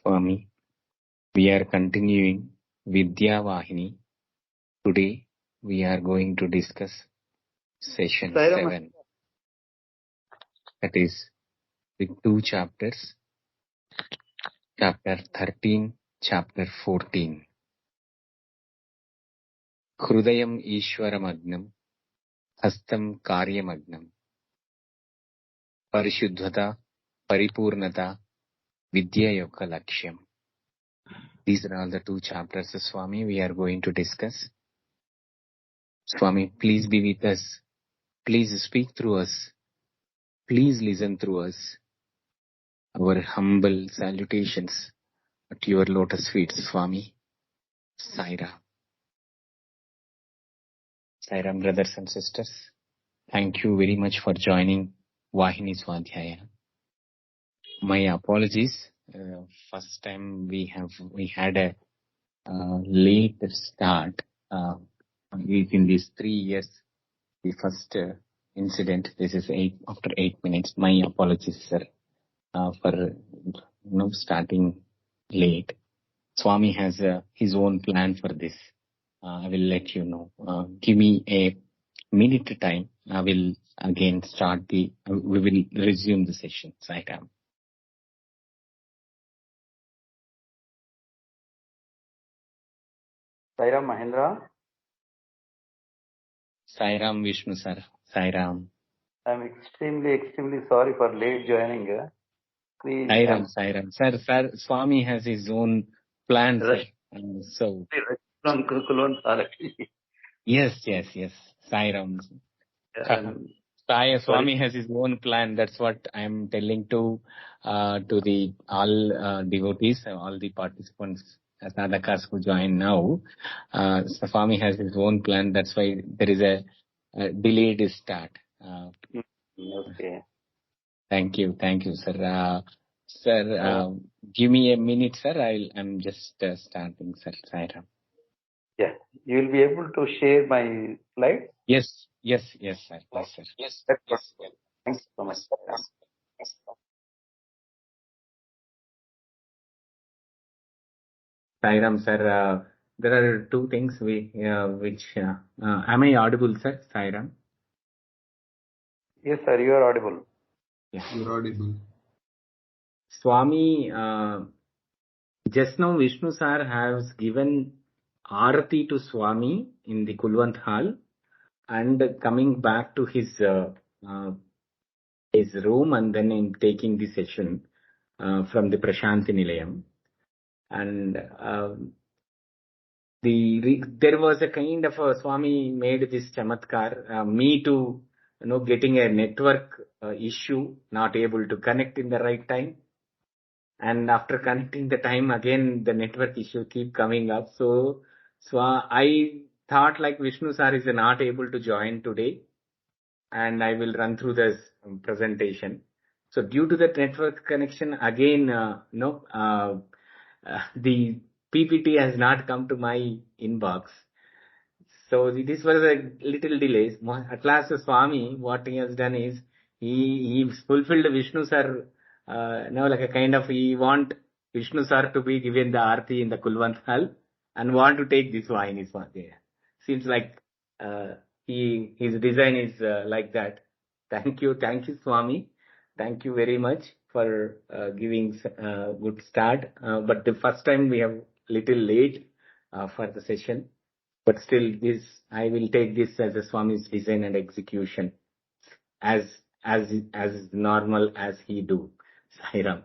Swami. We are continuing Vidya Vahini. Today we are going to discuss session Sairam. 7. That is with 2 chapters. Chapter 13, Chapter 14. HRUDAYAM ESWARA MAGNAM, HASTAM KARYA MAGNAM, PARISHUDDHATA, PARIPOORNATA, Vidya Yokka Lakshyam. These are all the 2 chapters, Swami, we are going to discuss. Swami, please be with us. Please speak through us. Please listen through us. Our humble salutations at your lotus feet, Swami. Sairam. Sairam, brothers and sisters. Thank you very much for joining Vahini Swadhyaya. My apologies. First time we had a late start. In these 3 years, the first incident. This is after 8 minutes. My apologies, sir, for starting late. Swami has his own plan for this. I will let you know. Give me a minute time. I will again start we will resume the session. Sairam. Sairam Mahendra. Sairam Vishnu sir. Sairam. I'm extremely sorry for late joining. Please. Sairam. Sir, Swami has his own plan, sir. So. Yes. Sairam. Swami has his own plan. That's what I am telling to the all devotees, all the participants, sadhakas who join now. Swami has his own plan. That's why there is a delayed start. Okay. Thank you, sir. Sir, give me a minute, sir. I'm just starting, sir. Sairam. Yeah, you will be able to share my slide. Yes, sir. Yes, sir. Yes. Thanks so much. Sairam, sir, there are 2 things which am I audible, sir? Sairam? Yes, sir, you are audible. Yeah. You're audible. Swami, just now Vishnu sir has given Arati to Swami in the Kulwant Hall, and coming back to his room and then taking the session from the Prashanthi Nilayam. And there was a kind of a Swami made this chamatkar, me to getting a network issue, not able to connect in the right time, and after connecting the time again the network issue keep coming up. So I thought like Vishnu sir is not able to join today, and I will run through this presentation. So due to that network connection again, the PPT has not come to my inbox. So this was a little delay. At last Swami, what he has done is, he fulfilled Vishnu sir, like a kind of, he want Vishnu sir to be given the Aarti in the Kulwant Hall and want to take this Vahini Swadhyaya. Seems like his design is like that. Thank you Swami. Thank you very much for giving good start. But the first time we have little late for the session. But still, I will take this as a Swami's design and execution, as normal as he do. Sairam.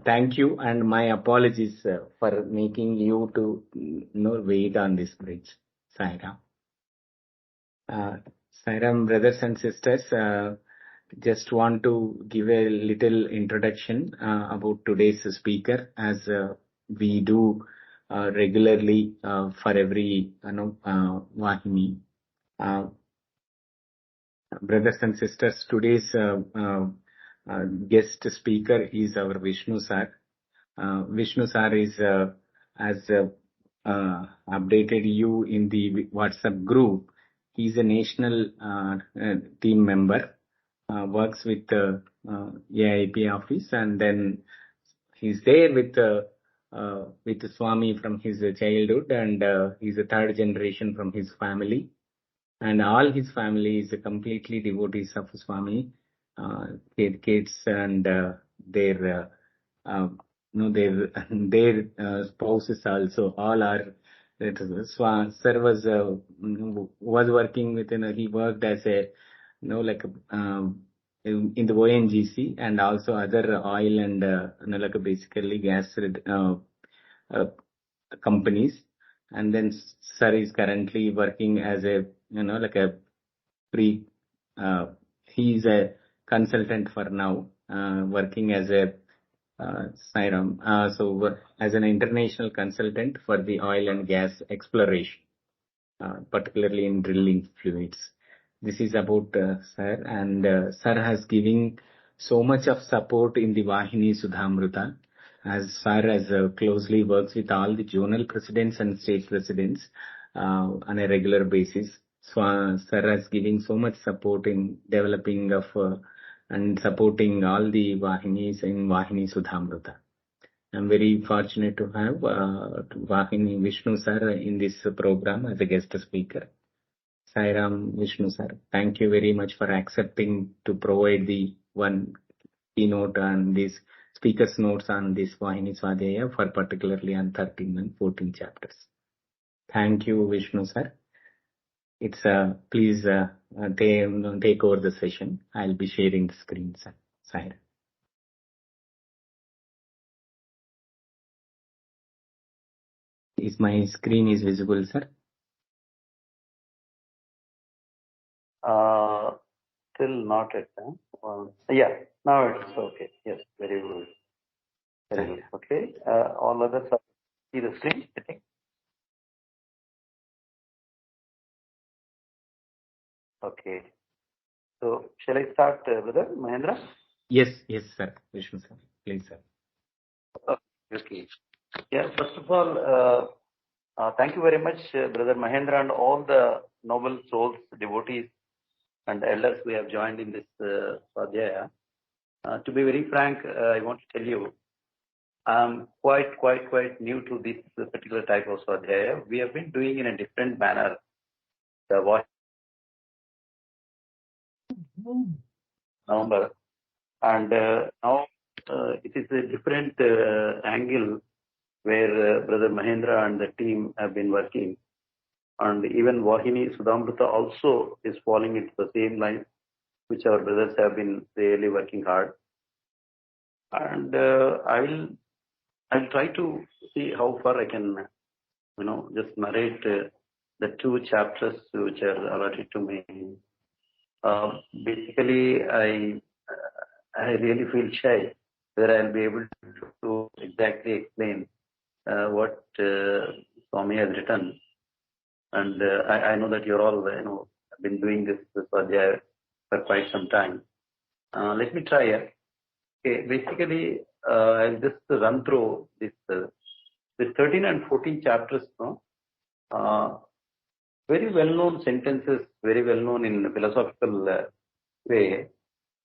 Thank you, and my apologies for making you to wait on this bridge. Sairam. Sairam, brothers and sisters, just want to give a little introduction about today's speaker, as we do regularly for every Vahini. Brothers and sisters, today's guest speaker is our Vishnu sir. Vishnu sir is has updated you in the WhatsApp group. He's a national team member, works with AIP office, and then he's there with Swami from his childhood, and he's a third generation from his family. And all his family is completely devotees of Swami, kids and their their spouses also. All are. Sir was working with, he worked as a, like in the ONGC and also other oil and like basically gas uh, companies. And then sir is currently working as a, like a pre, he is a consultant for now, working as a Sairam, as an international consultant for the oil and gas exploration, particularly in drilling fluids. This is about sir, and sir has given so much of support in the Vahini Sudhamruta, as sir as closely works with all the zonal presidents and state presidents on a regular basis. So sir has given so much support in developing of and supporting all the Vahinis in Vahini Sudhamruta. I'm very fortunate to have Vahini Vishnu sir in this program as a guest speaker. Sairam, Vishnu sir, thank you very much for accepting to provide the one keynote and these speaker's notes on this Vahini Swadhyaya for particularly on 13 and 14 chapters. Thank you, Vishnu sir. It's please take over the session. I'll be sharing the screen, sir. Sairam. Is my screen is visible, sir? Still not at time. Yeah, now it's okay. Yes, very good. Very good. Okay. All others are see the screen, I think. Okay. So shall I start, brother Mahendra? Yes, sir. Vishnu sir, please, sir. Okay. Yeah. First of all, thank you very much, brother Mahendra, and all the noble souls, devotees, and elders who have joined in this Swadhyaya. To be very frank, I want to tell you, I'm quite new to this particular type of Swadhyaya. We have been doing in a different manner the November, and now it is a different angle where Brother Mahendra and the team have been working, and even Vahini Sudhamruta also is falling into the same line, which our brothers have been really working hard. And I'll try to see how far I can, just narrate the 2 chapters which are allotted to me. Basically, I really feel shy whether I'll be able to exactly explain what Swami has written. And I know that you're all, been doing this Swadhyaya for quite some time. Let me try. Okay, basically, I'll just run through this. The 13 and 14 chapters, very well-known sentences, very well-known in philosophical way,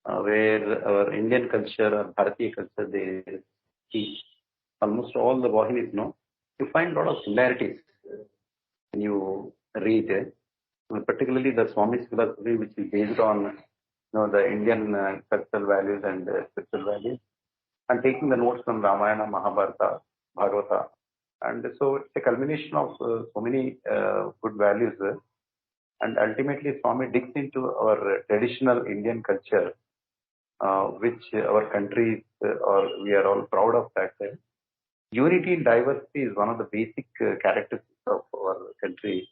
where our Indian culture or Bharatiya culture, they teach. Almost all the Vahinis, you find a lot of similarities when you read it. Particularly the Swami's philosophy, which is based on the Indian cultural values and spiritual values, and taking the notes from Ramayana, Mahabharata, Bhagavata. And so it's a culmination of so many good values. And ultimately, Swami digs into our traditional Indian culture, which our country, or we are all proud of that. Unity in diversity is one of the basic characteristics of our country,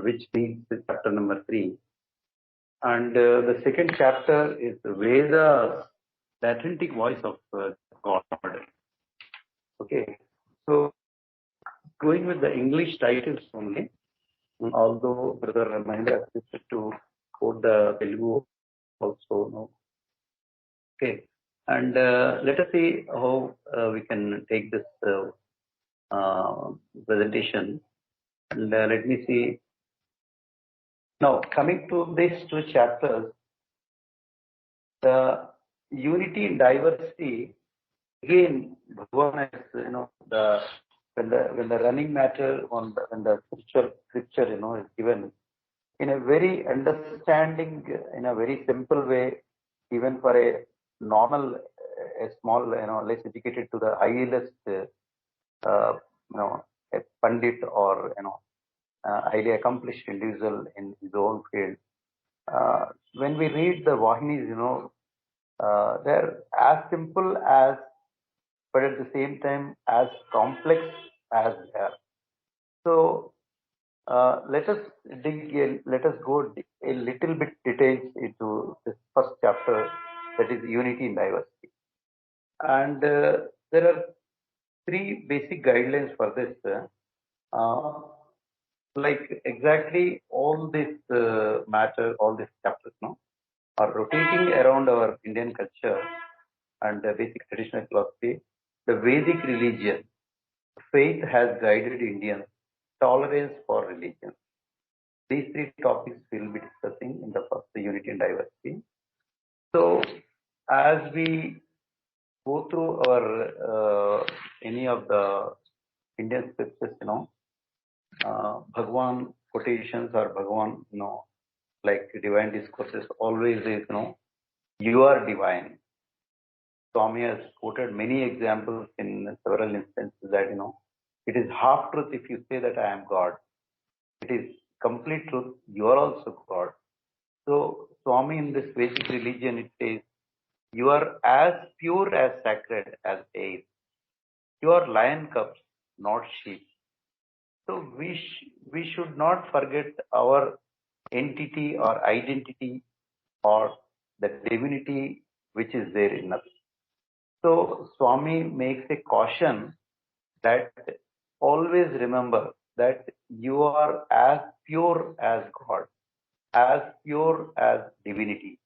which leads to chapter number 3. And the second chapter is the Vedas, the authentic voice of God. Okay, so going with the English titles only, although Brother Mahendra assisted to quote the Telugu also. Okay, and let us see how we can take this presentation. And let me see. Now, coming to these 2 chapters, the unity in diversity again, Bhagwan is, when the running matter when the scripture, is given in a very understanding, in a very simple way, even for a normal, a small, less educated to the highest, a pandit or, highly accomplished individual in his own field. When we read the Vahinis, they're as simple as, but at the same time as complex as they are. So let us go a little bit details into this first chapter, that is unity in diversity. And there are three basic guidelines for this. Like exactly all this matter, all these chapters, are rotating around our Indian culture and the basic traditional philosophy. The Vedic religion, faith has guided Indians, tolerance for religion. These three topics we'll be discussing in the first, unity and diversity. So, as we go through our any of the Indian scriptures, Bhagwan quotations or Bhagwan, like divine discourses, always is, you are divine. Swami has quoted many examples in several instances that, it is half truth if you say that I am God. It is complete truth, you are also God. So, Swami in this Vedic religion, it says, you are as pure as sacred as air. You are lion cubs, not sheep. So, we should not forget our entity or identity or the divinity which is there in us. So, Swami makes a caution that always remember that you are as pure as God, as pure as divinity.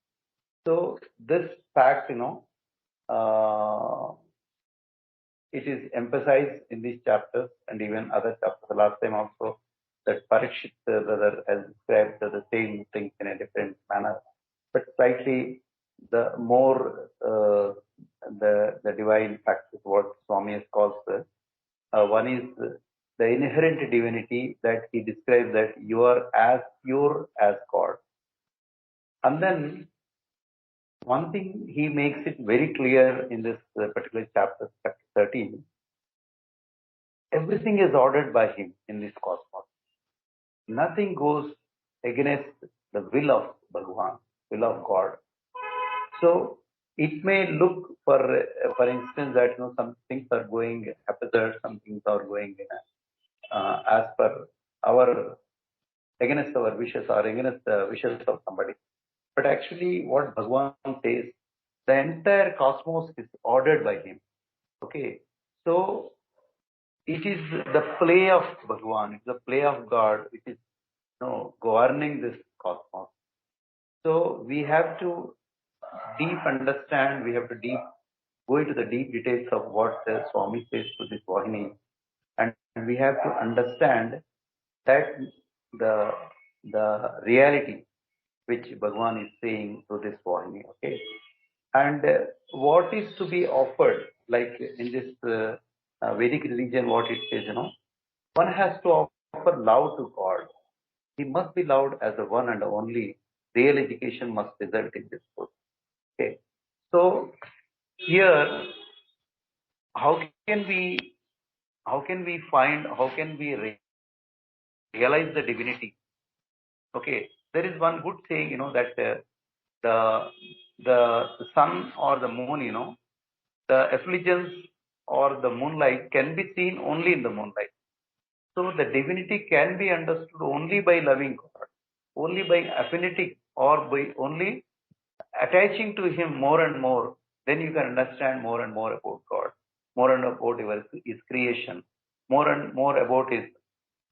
So this fact, it is emphasized in these chapters and even other chapters. The last time also, that Parikshit brother has described the same things in a different manner, but slightly the more the divine fact is what Swami has called. One is the inherent divinity that he describes, that you are as pure as God. And then one thing he makes it very clear in this particular chapter, chapter 13, everything is ordered by him in this cosmos. Nothing goes against the will of Bhagavan, will of God. So it may look, for instance, that some things are going haphazard, some things are going as per our against our wishes or against the wishes of somebody. But actually, what Bhagavan says, the entire cosmos is ordered by him. Okay, so it is the play of Bhagavan, it's the play of God, which is governing this cosmos. So we have to deep understand, we have to go into the deep details of what the Swami says to this Vahini, and we have to understand that the reality which Bhagavan is saying to this Vahini. Okay, and what is to be offered, like in this Vedic religion, what it says, one has to offer love to God. He must be loved as the one and only. Real education must result in this book. Okay, so here, how can we realize the divinity? Okay, there is one good saying, that the sun or the moon, the effulgence or the moonlight can be seen only in the moonlight. So the divinity can be understood only by loving God, only by affinity, or by only attaching to Him more and more. Then you can understand more and more about God, more and more about His creation, more and more about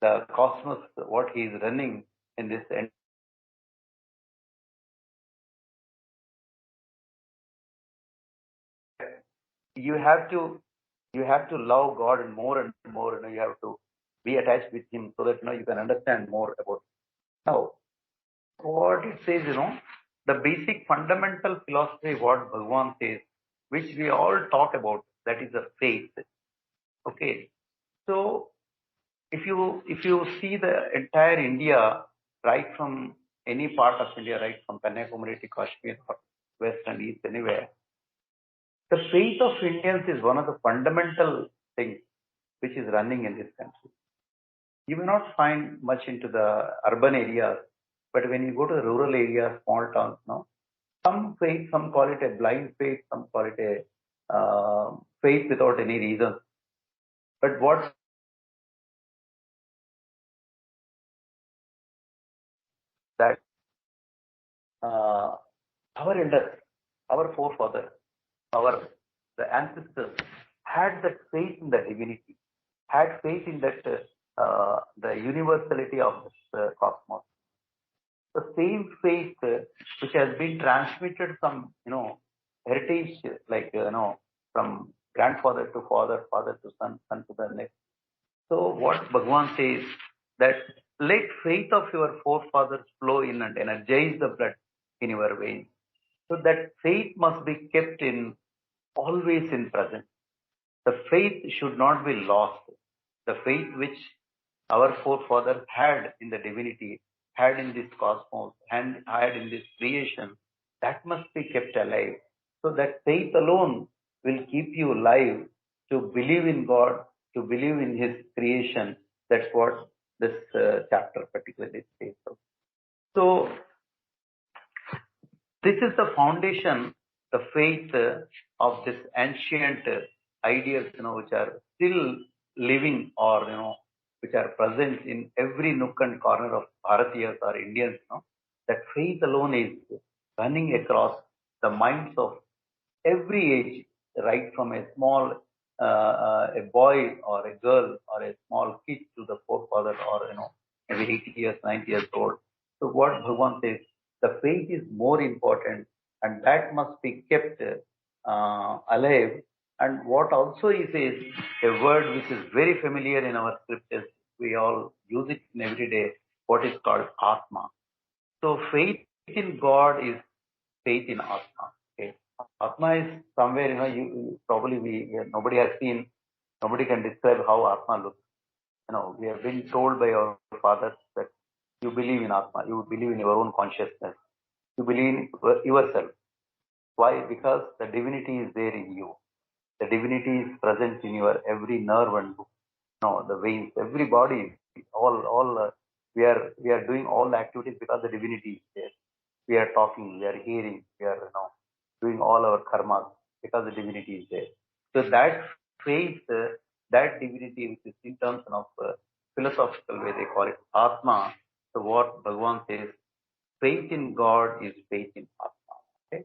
the cosmos, what He is running in this end. You have to love God and more, you have to be attached with Him so that you can understand more about it. Now, what it says, the basic fundamental philosophy, what Bhagavan says, which we all talk about, That is the faith. Okay. So if you see the entire India, right from any part of India, right from Kanyakumari to Kashmir or West and East, anywhere, the faith of Indians is one of the fundamental things which is running in this country. You may not find much into the urban areas, but when you go to the rural areas, small towns, no, some faith, some call it a blind faith, some call it a faith without any reason. But what that our elders, our forefathers, the ancestors had that faith in the divinity, had faith in that the universality of this cosmos. The same faith which has been transmitted from heritage, like from grandfather to father, father to son, son to the next. So what Bhagavan says that let faith of your forefathers flow in and energize the blood in your veins. So that faith must be kept in always in present. The faith should not be lost. The faith which our forefathers had in the divinity, had in this cosmos, and had in this creation, that must be kept alive. So that faith alone will keep you alive to believe in God, to believe in His creation. That's what this chapter particularly says. So this is the foundation, the faith of this ancient ideas, which are still living or, which are present in every nook and corner of Bharatiyas or Indians, that faith alone is running across the minds of every age, right from a small, a boy or a girl or a small kid to the forefather or, maybe 80 years, 90 years old. So what Bhagavan says, the faith is more important and that must be kept alive. And what also he says, a word which is very familiar in our scriptures, we all use it in every day, what is called Atma. So faith in God is faith in Atma. Okay. Atma is somewhere, you probably nobody has seen, nobody can describe how Atma looks. We have been told by our fathers that you believe in Atma, you believe in your own consciousness, you believe in yourself. Why? Because the divinity is there in you. The divinity is present in your every nerve and the veins, every body, we are doing all the activities because the divinity is there. We are talking, we are hearing, we are doing all our karmas because the divinity is there. So that faith, that divinity, which is in terms of philosophical way, they call it Atma. So what Bhagavan says, faith in God is faith in Atma. Okay?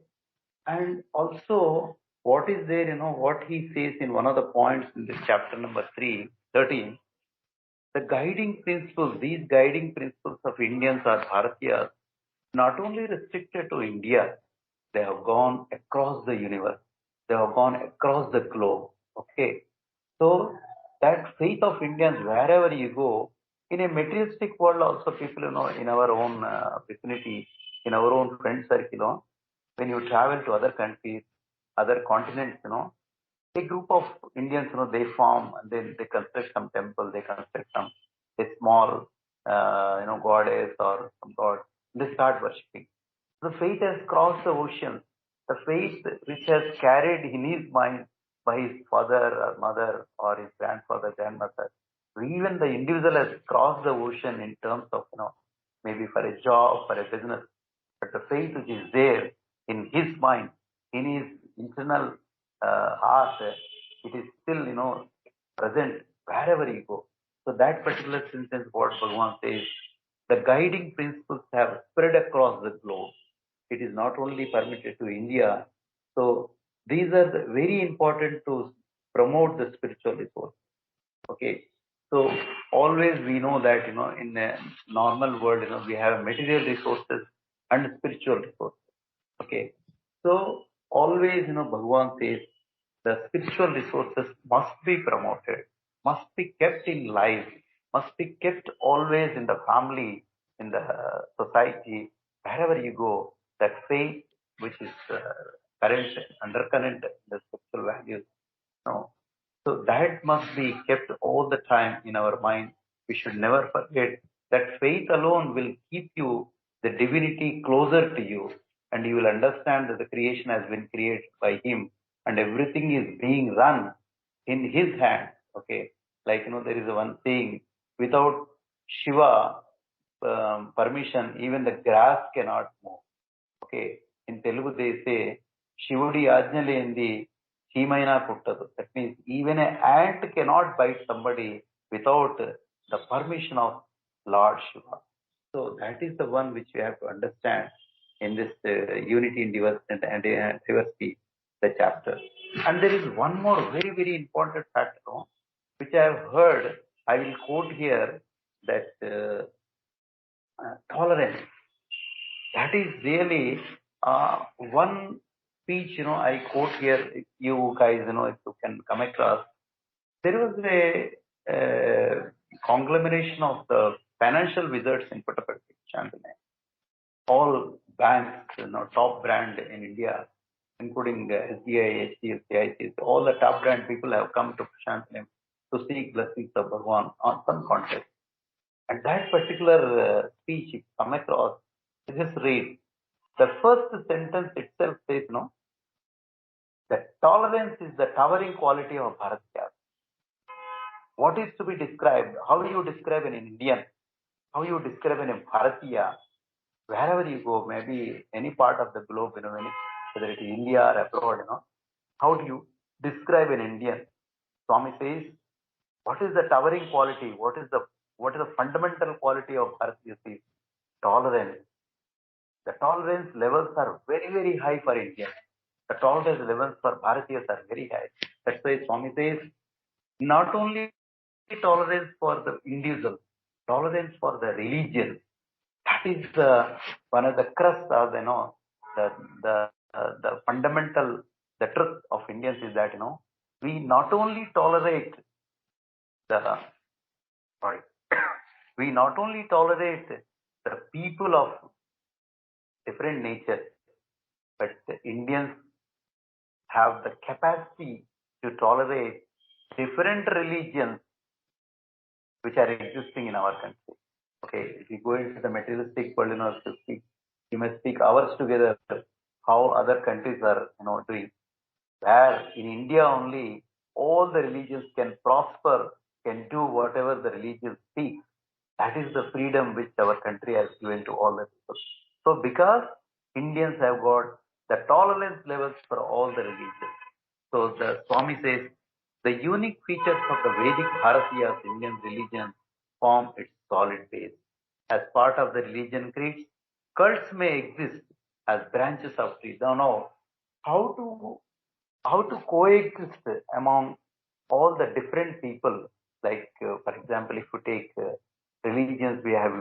And also, what is there, what he says in one of the points in this chapter number 13, the guiding principles, these guiding principles of Indians or Bharatiyas, not only restricted to India, they have gone across the universe. They have gone across the globe. Okay. So that faith of Indians, wherever you go, in a materialistic world also, people, in our own vicinity, in our own friend circle, when you travel to other countries, other continents, a group of Indians, they form and then they construct some temple, they construct a small, goddess or some god. They start worshipping. The faith has crossed the ocean. The faith which has carried in his mind by his father or mother or his grandfather, grandmother. Even the individual has crossed the ocean in terms of, maybe for a job, for a business. But the faith which is there in his mind, in his internal heart, it is still, present wherever you go. So that particular sentence, what Bhagavan says, the guiding principles have spread across the globe. It is not only permitted to India. So these are very important to promote the spiritual resource. Okay. So always we know that, in a normal world, we have material resources and spiritual resources. Okay. So always, Bhagavan says the spiritual resources must be promoted, must be kept in life, must be kept always in the family, in the society, wherever you go, that faith which is current, undercurrent, the spiritual values, No. So that must be kept all the time in our mind. We should never forget that faith alone will keep you, the divinity, closer to you, and you will understand that the creation has been created by Him and everything is being run in His hand. Okay, like there is one saying: without Shiva permission, even the grass cannot move. Okay, in Telugu they say, Shivudi Ajnalendi Chimaina Puttadu. That means even an ant cannot bite somebody without the permission of Lord Shiva. So that is the one which we have to understand in this unity in diversity, the chapter. And there is one more very, very important factor, which I have heard. I will quote here that tolerance. That is really one speech, I quote here, you guys, if you can come across. There was a conglomeration of the financial wizards in Puttaparthi, Shantane. All banks, top brand in India, including SBI, HDFC, ICICI, all the top brand people have come to Prashanthi to seek blessings of Bhagwan on some context. And that particular speech, if you come across, just read. The first sentence itself says, that tolerance is the towering quality of Bharatya. What is to be described? How do you describe an Indian? How you describe an Bharatiya? Wherever you go, maybe any part of the globe, whether it is India or abroad, how do you describe an Indian? Swami says, what is the towering quality? What is the fundamental quality of Bharatiya? Tolerance. The tolerance levels are very, very high for India. The tolerance levels for Bharatiyas are very high. That's why Swami says, not only tolerance for the individual, tolerance for the religion. That is one of the crux of the fundamental, the truth of Indians is that we not only tolerate the we not only tolerate the people of different nature, but the Indians have the capacity to tolerate different religions which are existing in our country. Okay, if you go into the materialistic world, you must speak hours together how other countries are, doing. Where in India only, all the religions can prosper, can do whatever the religion speaks. That is the freedom which our country has given to all the people. So because Indians have got the tolerance levels for all the religions. So the Swami says, the unique features of the Vedic Bharatiya's Indian religion form its solid base. As part of the religion creeds, cults may exist as branches of trees. Now, how to coexist among all the different people? Like, for example, if you take religions, we have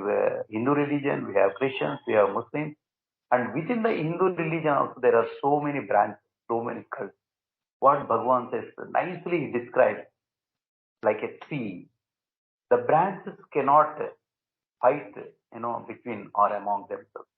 Hindu religion, we have Christians, we have Muslims, and within the Hindu religion also there are so many branches, so many cults. What Bhagavan says, nicely described like a tree. The branches cannot fight, between or among themselves.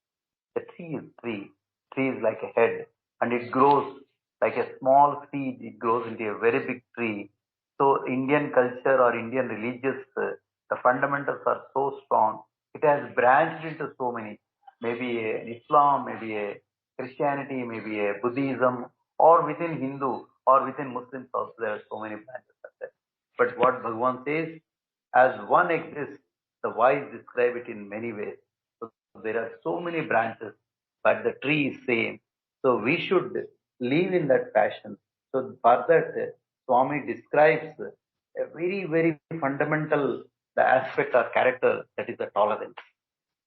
The tree is tree. Tree is like a head, and it grows like a small seed. It grows into a very big tree. So Indian culture or Indian religious, the fundamentals are so strong. It has branched into so many. Maybe Islam, maybe a Christianity, maybe a Buddhism, or within Hindu or within Muslims also there are so many branches of that. But what Bhagavan says, as one exists, the wise describe it in many ways. So there are so many branches, but the tree is same. So we should live in that fashion. So for that, Swami describes a very, very fundamental the aspect or character, that is the tolerance.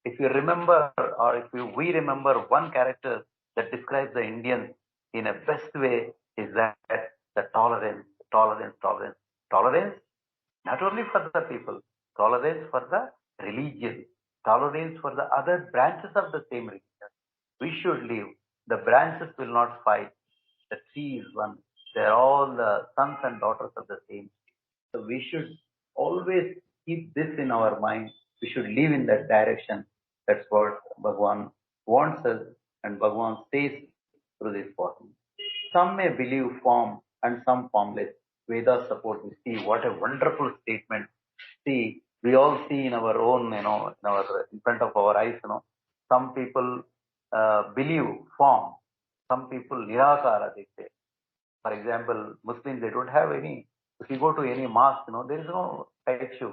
If you remember, or we remember one character that describes the Indians in a best way, is that the tolerance, not only for the people, tolerance for the religion, tolerance for the other branches of the same religion. We should live. The branches will not fight. The tree is one. They are all the sons and daughters of the same. So we should always keep this in our mind. We should live in that direction. That's what Bhagavan wants us, and Bhagavan says through this body. Some may believe form and some formless. Vedas support. We see what a wonderful statement. See, we all see in our own, in front of our eyes, some people believe form, some people nirakara, they say. For example, Muslims, they don't have any. If you go to any mosque, there is no statue,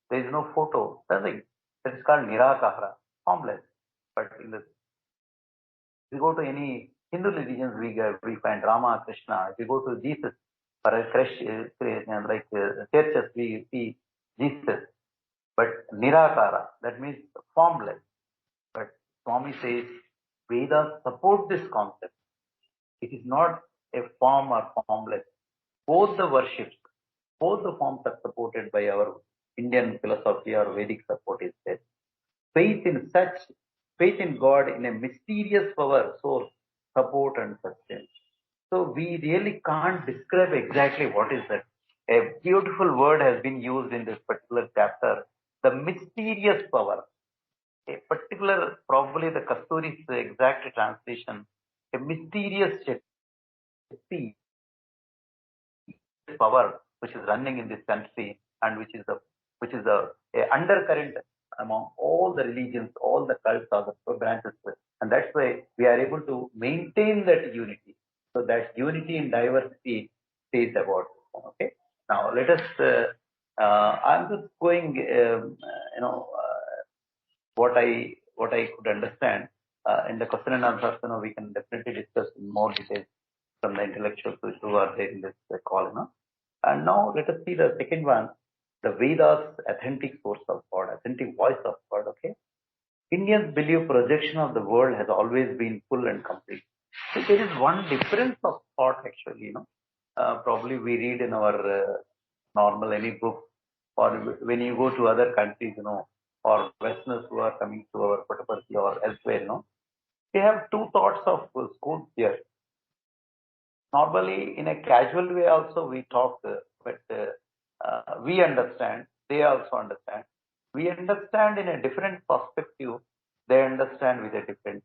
there is no photo, nothing. That is called nirakara, formless. But if you go to any Hindu religions, we find Rama, Krishna. If you go to Jesus, for a churches, we see Jesus. But nirakara, that means formless. But Swami says, Vedas support this concept. It is not a form or formless. Both the worships, both the forms are supported by our Indian philosophy or Vedic support is there. Faith in God in a mysterious power, source, support and sustenance. So we really can't describe exactly what is that. A beautiful word has been used in this particular chapter, the mysterious power. A particular, probably the Kasturi's exact translation, a mysterious Shakti power which is running in this country and which is a undercurrent among all the religions, all the cults or the branches. And that's why we are able to maintain that unity. So that unity in diversity says about. Okay. Now let us, I'm just going, what I could understand in the question and answer, we can definitely discuss in more details from the intellectuals who are there in this call. And now let us see the second one, the Vedas, authentic source of God, authentic voice of God. Okay, Indians believe projection of the world has always been full and complete. So there is one difference of thought actually. Probably we read in our normal any book, or when you go to other countries, or Westerners who are coming to our Puttaparthi or elsewhere, they have two thoughts of schools here. Normally, in a casual way, also we talk, but we understand, they also understand. We understand in a different perspective, they understand with a different.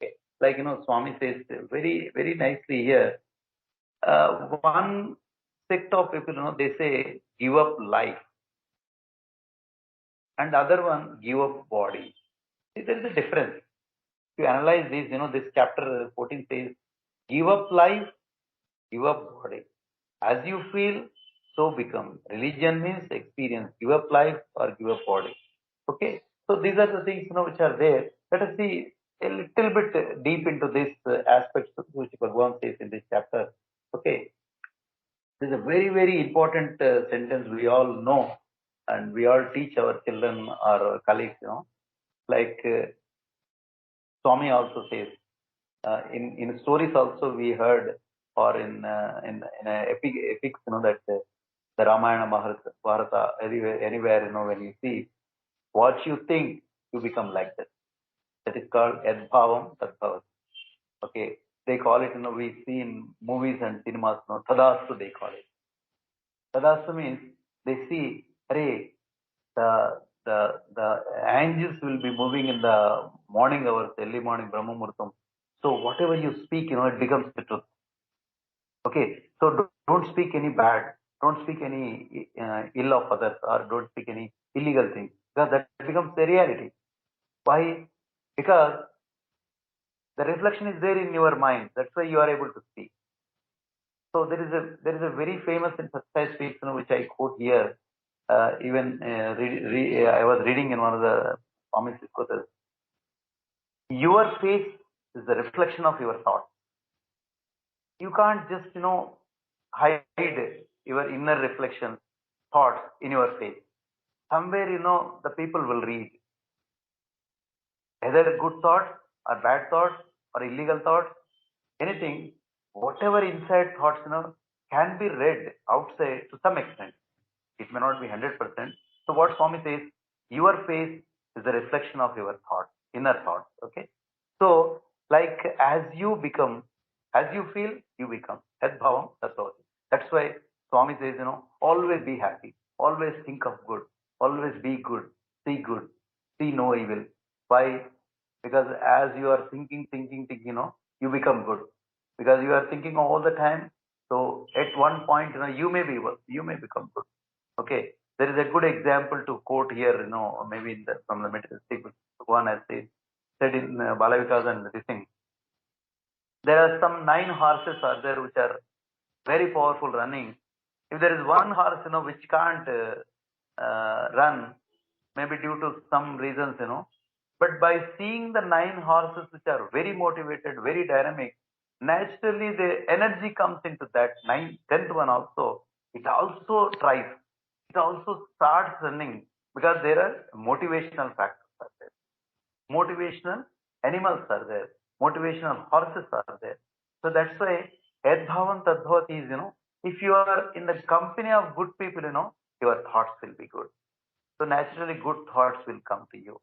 Okay. Like, Swami says very, very nicely here. One sect of people, they say, give up life. And other one, give up body. See, there is a difference. If you analyze this, this chapter 14 says, give up life, give up body. As you feel, so become. Religion means experience. Give up life or give up body. Okay. So these are the things, which are there. Let us see a little bit deep into this aspects which Bhagwan says in this chapter. Okay. This is a very, very important sentence we all know, and we all teach our children or colleagues, like Swami also says, in stories also we heard, or in epics, that the Ramayana, Mahabharata, anywhere, when you see what you think, you become like that. That is called Yadbhavam Tadbhavat. Okay, they call it, we see in movies and cinemas, Tadastu they call it. Tadastu means they see, the angels will be moving in the morning hours, early morning, Brahma Murtam. So whatever you speak, it becomes the truth. Okay, so don't speak any bad, don't speak any ill of others, or don't speak any illegal things, because that becomes the reality. Why? Because the reflection is there in your mind. That's why you are able to speak. So there is a very famous in Sathya speech, which I quote here. I was reading in one of the Swami's quotes. Your face is the reflection of your thoughts. You can't just, hide your inner reflection, thoughts in your face. Somewhere, the people will read. Either good thoughts or bad thoughts or illegal thoughts, anything, whatever inside thoughts, can be read outside to some extent. It may not be 100%. So what Swami says, your face is the reflection of your thoughts, inner thoughts. Okay. So like as you become, as you feel, you become. Yadbhavam Tattvavati. That's why Swami says, always be happy, always think of good, always be good, see no evil. Why? Because as you are thinking, you become good. Because you are thinking all the time, So at one point, you may become good. Okay. There is a good example to quote here, maybe from the materialistic one as they said in Balavikas and this thing. There are some 9 horses are there which are very powerful running. If there is one horse, which can't run, maybe due to some reasons, but by seeing the 9 horses which are very motivated, very dynamic, naturally the energy comes into that 10th one also. It also tries. It also starts running because there are motivational factors are there. Motivational animals are there. Motivational horses are there. So that's why Yadbhavan Tadbhavati is, if you are in the company of good people, your thoughts will be good. So naturally good thoughts will come to you.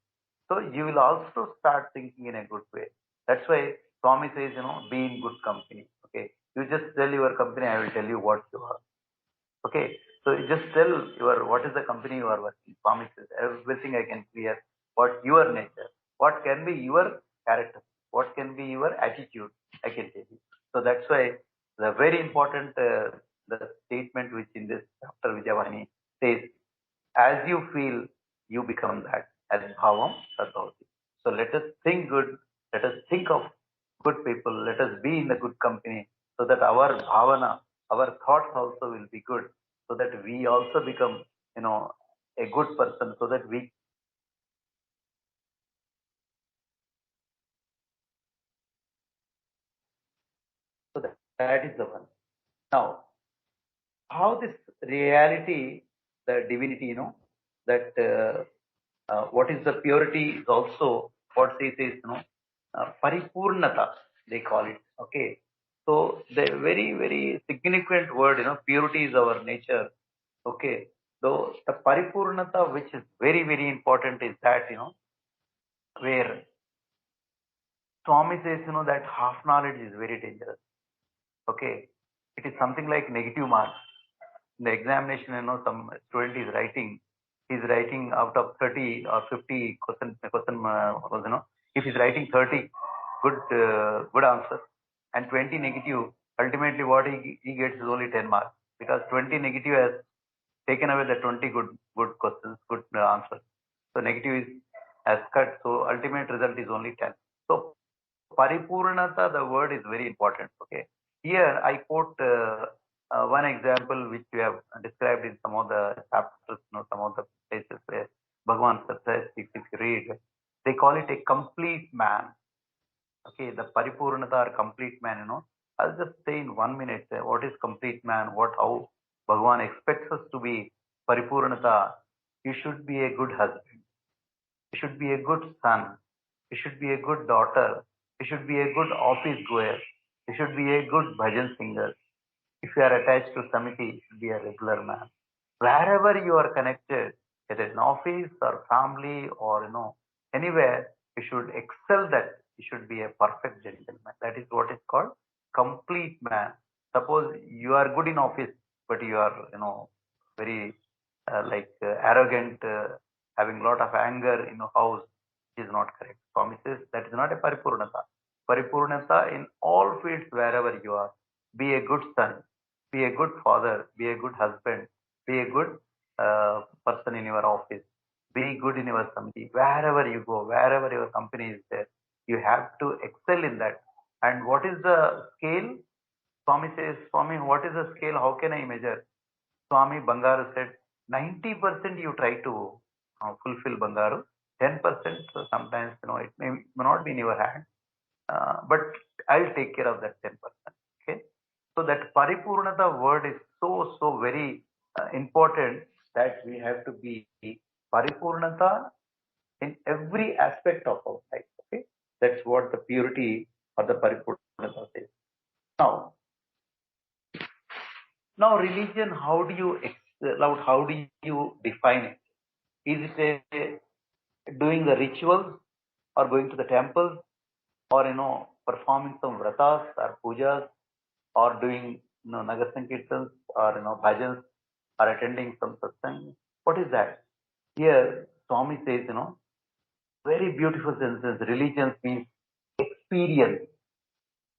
So you will also start thinking in a good way. That's why Swami says, be in good company. Okay. You just tell your company, I will tell you what you are. Okay. So you just tell what is the company you are working. Swami says, everything I can clear. What your nature. What can be your character. What can be your attitude. I can tell you. So that's why the very important the statement which in this chapter Vidya Vahini says, as you feel, you become that. As bhavam tadbhavati. So let us think good. Let us think of good people. Let us be in the good company so that our bhavana, our thoughts also will be good. So that we also become, a good person. So that we. So that is the one. Now, how this reality, the divinity, that what is the purity is also what they say, paripurnata, they call it. Okay. So the very, very significant word, purity is our nature. Okay. So the paripurnata, which is very, very important, is that, where Swami says, that half knowledge is very dangerous. Okay. It is something like negative marks. In the examination, some student is writing, he's writing out of 30 or 50 if he's writing 30 good answers and 20 negative, ultimately what he gets is only 10 marks because 20 negative has taken away the 20 good questions, good answers. So negative is as cut. So ultimate result is only 10. So Paripurnata, the word is very important. Okay. Here I quote one example which we have described in some of the chapters, some of the places where Bhagavan says, if you read, they call it a complete man. Okay, the Paripurnata or complete man, I'll just say in 1 minute, what is complete man, how Bhagavan expects us to be Paripurnata. You should be a good husband. You should be a good son. You should be a good daughter. You should be a good office goer. You should be a good bhajan singer. If you are attached to Samiti, you should be a regular man. Wherever you are connected, whether in office or family or anywhere, you should excel that. You should be a perfect gentleman. That is what is called complete man. Suppose you are good in office, but you are very arrogant, having lot of anger in a house, is not correct. Swami says that is not a paripurnata. Paripurnata in all fields wherever you are. Be a good son, be a good father, be a good husband, be a good person in your office, be good in your community. Wherever you go, wherever your company is there, you have to excel in that. And what is the scale? Swami says, Swami, what is the scale? How can I measure? Swami Bangaru said, 90% you try to fulfill Bangaru, 10% sometimes it may not be in your hand, but I'll take care of that 10%. Okay, so that Paripurnata word is so very important that we have to be Paripurnata in every aspect of our life. Okay, that's what the purity or the Paripurnata says. Now religion, how do you define it? Is it doing the rituals or going to the temple or performing some vratas or pujas or doing nagar sankirtans or bhajans or attending some satsang? What is that? Here Swami says, very beautiful sentences. Religion means experience.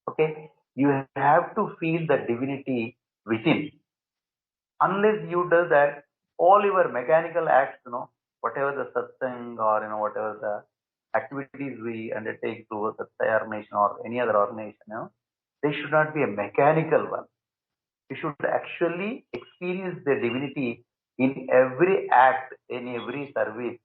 Okay, You have to feel the divinity within. Unless you do that, all your mechanical acts, whatever the satsang or, whatever the activities we undertake towards the organization or any other organization, they should not be a mechanical one. You should actually experience the divinity in every act, in every service,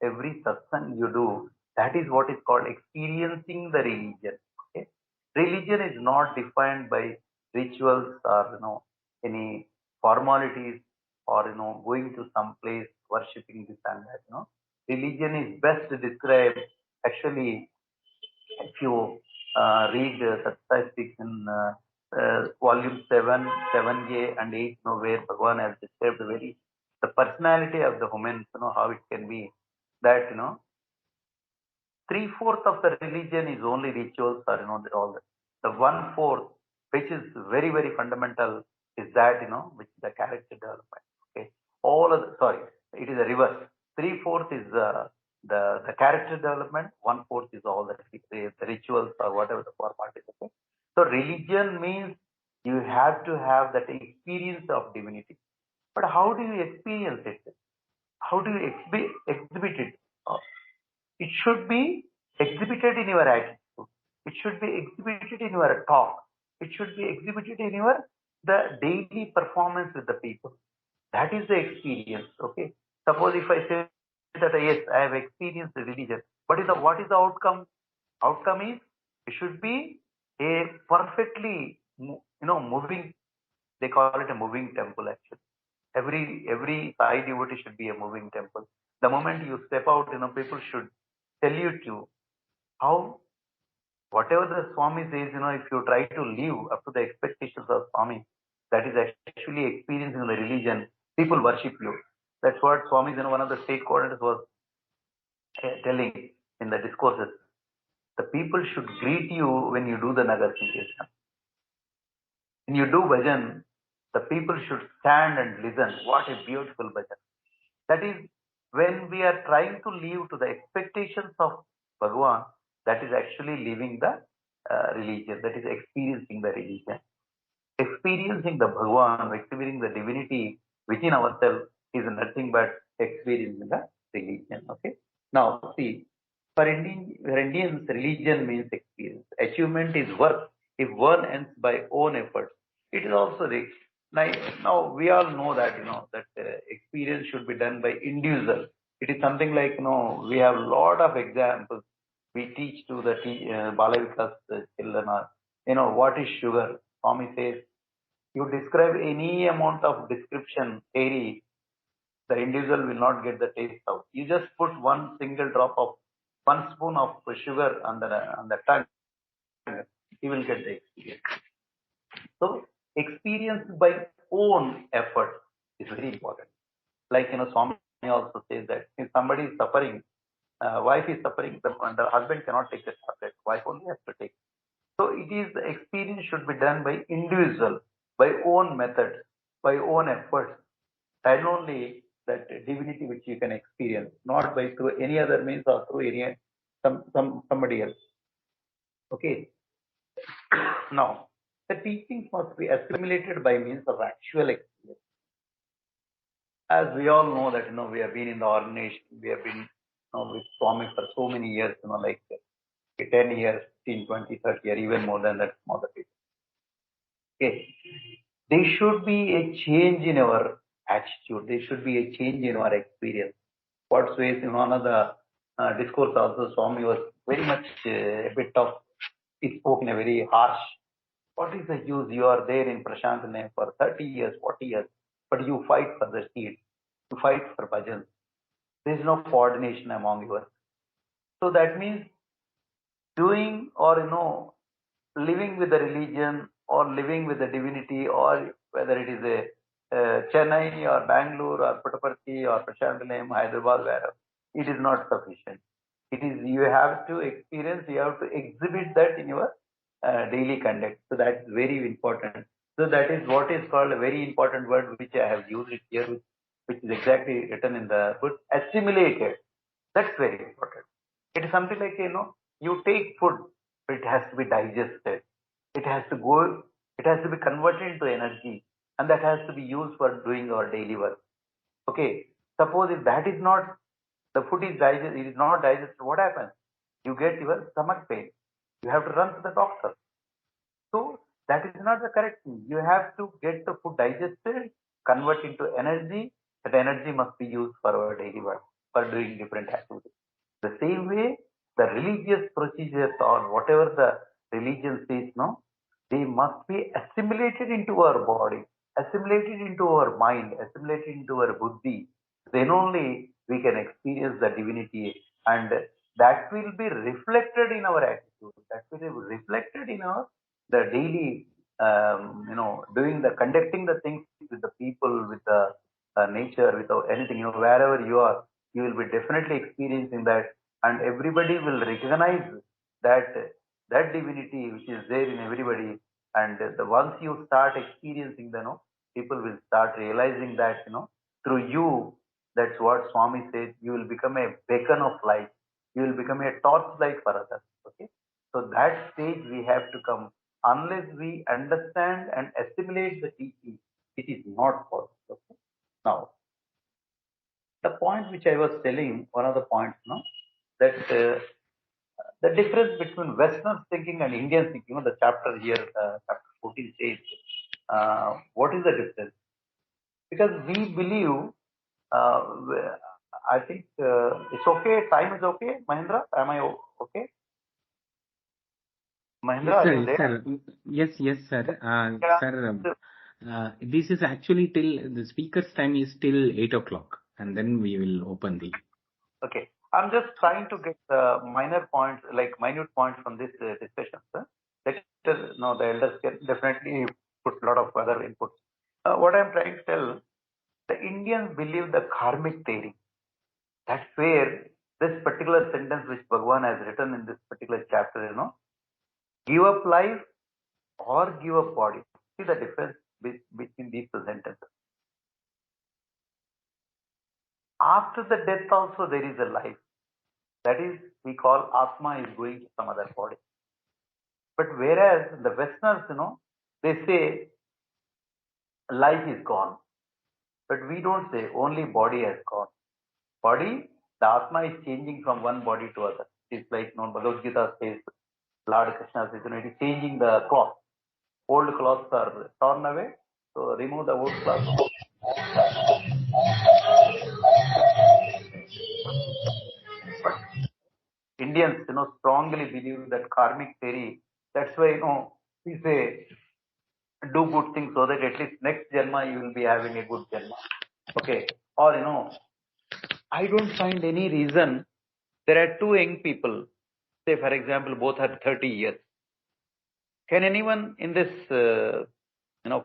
every satsang you do. That is what is called experiencing the religion. Okay? Religion is not defined by rituals or any formalities or going to some place worshipping this and that. Religion is best described actually if you read Satsai speaks in volume 7, 7a and 8, where Bhagavan has described the personality of the woman, how it can be that, 3/4 of the religion is only rituals or, all that. The 1/4, which is very, very fundamental, is that, which is the character development. Okay. All of the, sorry, it is a reverse. 3/4 is the character development, 1/4 is all the rituals or whatever the format is. Okay. So religion means you have to have that experience of divinity. But how do you experience it? How do you exhibit it? It should be exhibited in your attitude. It should be exhibited in your talk. It should be exhibited in your the daily performance with the people. That is the experience. Okay. Suppose if I say that yes, I have experienced religion. What is the outcome? Outcome is it should be a perfectly moving. They call it a moving temple actually. Every Sai devotee should be a moving temple. The moment you step out, people should salute you. How? Whatever the Swami says, if you try to live up to the expectations of Swami, that is actually experiencing the religion, people worship you. That's what Swami, one of the state coordinators was telling in the discourses. The people should greet you when you do the Nagar Sankirtan. When you do bhajan, the people should stand and listen. What a beautiful bhajan. That is, when we are trying to live to the expectations of Bhagavan, that is actually living the religion, that is experiencing the religion. Experiencing the Bhagavan, experiencing the divinity within ourselves is nothing but experiencing the religion. Okay. Now, see, for Indians, religion means experience. Achievement is work if one ends by own effort. It is also the now we all know that that experience should be done by individual. It is something like we have a lot of examples. We teach to the Balavikas children. What is sugar? Swami says you describe any amount of description theory, the individual will not get the taste out. You just put one single drop of 1 spoon of sugar on the tongue, he will get the experience. So experience by own effort is very important. Like Swami also says that if somebody is suffering, wife is suffering, the husband cannot take the tablet. Wife only has to take. So it is the experience should be done by individual, by own method, by own effort. Then only that divinity which you can experience, not by through any other means or through any somebody else. Okay. Now, the teachings must be assimilated by means of actual experience. As we all know that we have been in the organization, we have been with Swami for so many years, like 10 years, 15, 20, 30 years, even more than that, some other people. Okay. There should be a change in our attitude. There should be a change in our experience. What ways in one of the discourse also, Swami was very much a bit of, he spoke in a very harsh. What is the use? You are there in Prashanthi for 30 years, 40 years, but you fight for the seat. You fight for bhajan. There is no coordination among you. So that means doing or living with the religion or living with the divinity, or whether it is a Chennai or Bangalore or Puttaparthi or Prashanthi, Hyderabad, wherever, it is not sufficient. It is you have to experience, you have to exhibit that in your daily conduct. So that's very important. So that is what is called a very important word which I have used it here, which is exactly written in the book, assimilated. That's very important. It is something like, you take food, but it has to be digested. It has to go, it has to be converted into energy, and that has to be used for doing our daily work. Okay. Suppose if that is not, the food is digested, it is not digested, what happens? You get your stomach pain. You have to run to the doctor. So that is not the correct thing. You have to get the food digested, convert into energy. That energy must be used for our daily work, for doing different activities. The same way, the religious procedures or whatever the religion says, no, they must be assimilated into our body, assimilated into our mind, assimilated into our buddhi. Then only we can experience the divinity, and that will be reflected in our attitude. That will be reflected in our the daily, doing the conducting the things with the people, with the nature, with anything. Wherever you are, you will be definitely experiencing that, and everybody will recognize that that divinity which is there in everybody. And the once you start experiencing the, people will start realizing that, through you, that's what Swami said, you will become a beacon of light, you will become a torchlight for others. Okay, so that stage we have to come. Unless we understand and assimilate the teaching, it is not possible. Okay? Now, the point which I was telling, one of the points, that the difference between Western thinking and Indian thinking, the chapter here, chapter 14 says, what is the difference? Because we believe, uh, I think it's okay, time is okay, Mahendra, am I okay? Mahendra, Yes, are sir. you Yes, there? sir. Yes, yes, sir. Yeah. Sir, this is actually till the speaker's time is till 8 o'clock, and then we will open the. Okay. I'm just trying to get minor points, like minute points from this discussion, sir. Later, no, the elders can definitely put a lot of other inputs. What I'm trying to tell, the Indians believe the karmic theory. That's where this particular sentence which Bhagwan has written in this particular chapter, give up life or give up body. See the difference between these two sentences. After the death also there is a life. That is, we call Atma is going to some other body. But whereas the Westerners, they say life is gone. But we don't say only body has gone. Body, the Atma is changing from one body to other. It's like, Bhagavad Gita says, Lord Krishna says, it is changing the cloth. Old cloths are torn away, so remove the old cloth. Indians, strongly believe that karmic theory. That's why, we say, do good things so that at least next Janma you will be having a good Janma. Okay. Or, I don't find any reason. There are two young people, say for example, both are 30 years. Can anyone in this,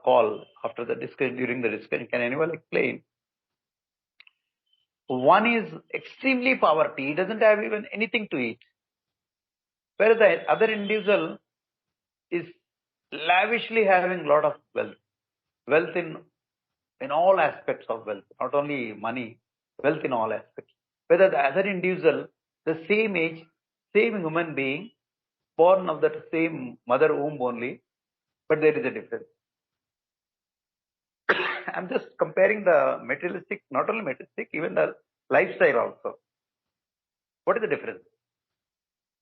call after the discussion, during the discussion, can anyone explain? One is extremely poverty. He doesn't have even anything to eat. Whereas the other individual is lavishly having a lot of wealth. Wealth in all aspects of wealth, not only money, wealth in all aspects. Whether the other individual, the same age, same human being, born of that same mother womb only, but there is a difference. I'm just comparing the materialistic, not only materialistic, even the lifestyle also. What is the difference?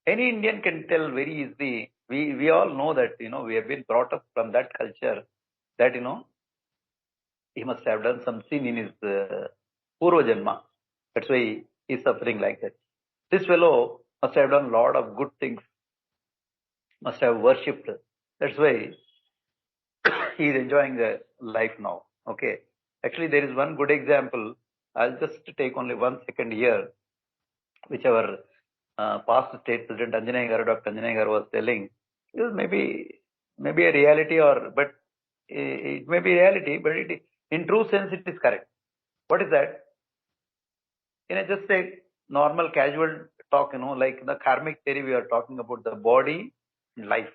Any Indian can tell very easily. We all know that, we have been brought up from that culture that, he must have done some sin in his Purva Janma. That's why he is suffering like that. This fellow must have done a lot of good things, must have worshipped. That's why he is enjoying the life now. Okay. Actually, there is one good example. I'll just take only 1 second here, which our past state president Dr. Anjaney Garu was telling. It was maybe a reality, but it may be reality, but in true sense it is correct. What is that? Just a normal casual talk, like the karmic theory, we are talking about the body and life.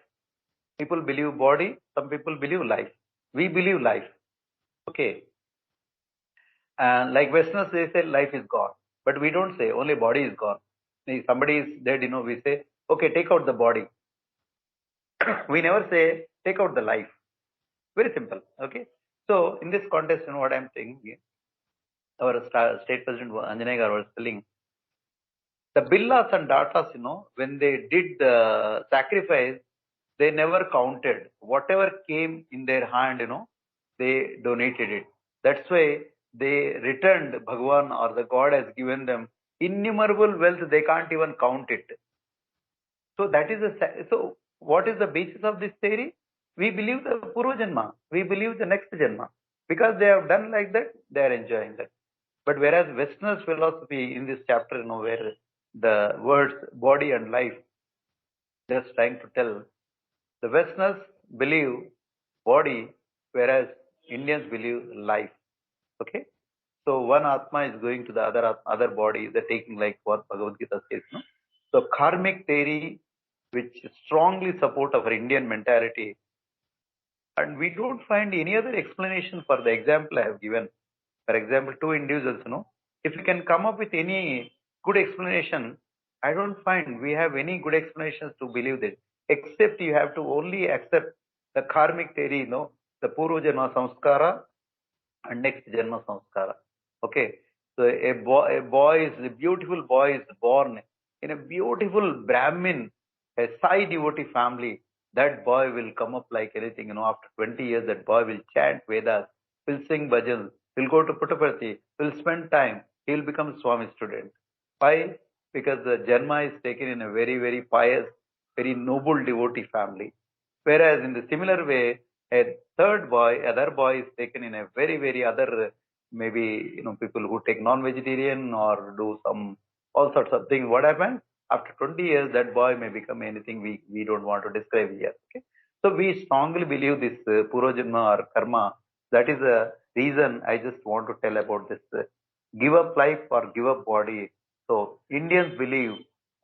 People believe body, some people believe life. We believe life. Okay. And like Westerners, they say life is gone. But we don't say only body is gone. If somebody is dead, we say, okay, take out the body. We never say take out the life. Very simple. Okay. So in this context, what I'm saying here, our state president Anjaney Garu was telling the Billas and Datas, when they did the sacrifice, they never counted. Whatever came in their hand, they donated it. That's why they returned Bhagwan or the God has given them innumerable wealth. They can't even count it. So that is so what is the basis of this theory? We believe the Purva Janma. We believe the next Janma. Because they have done like that, they are enjoying that. But whereas Westerners' philosophy in this chapter, where the words body and life, just trying to tell, the Westerners believe body, whereas Indians believe life. Okay? So one Atma is going to the other body, they're taking like what Bhagavad Gita says. No? So karmic theory, which strongly support our Indian mentality, and we don't find any other explanation for the example I have given. For example, two individuals, if you can come up with any good explanation, I don't find we have any good explanations to believe this, except you have to only accept the karmic theory, the Purva Janma Samskara and next Janma Samskara. Okay. So a beautiful boy is born in a beautiful Brahmin, a Sai devotee family. That boy will come up like anything, after 20 years, that boy will chant Vedas, will sing bhajans, will go to Puttaparthi, will spend time, he will become Swami student. Why? Because the Janma is taken in a very, very pious, very noble devotee family. Whereas in the similar way, a other boy is taken in a very, very other, maybe, people who take non-vegetarian or do some, all sorts of things. What happens? After 20 years, that boy may become anything we don't want to describe here. Okay? So we strongly believe this Purva or karma. That is the reason I just want to tell about this give up life or give up body. So Indians believe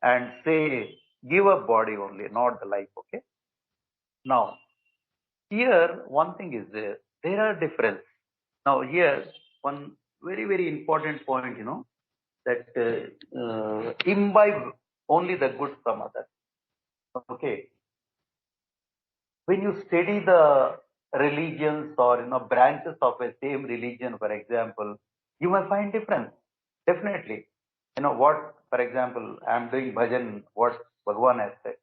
and say give up body only, not the life. Okay. Now, here one thing is there are difference. Now here one very, very important point, that imbibe only the good from others. Okay. When you study the religions or branches of a same religion, for example, you may find difference. Definitely. What, for example, I am doing bhajan, what Bhagwan has said,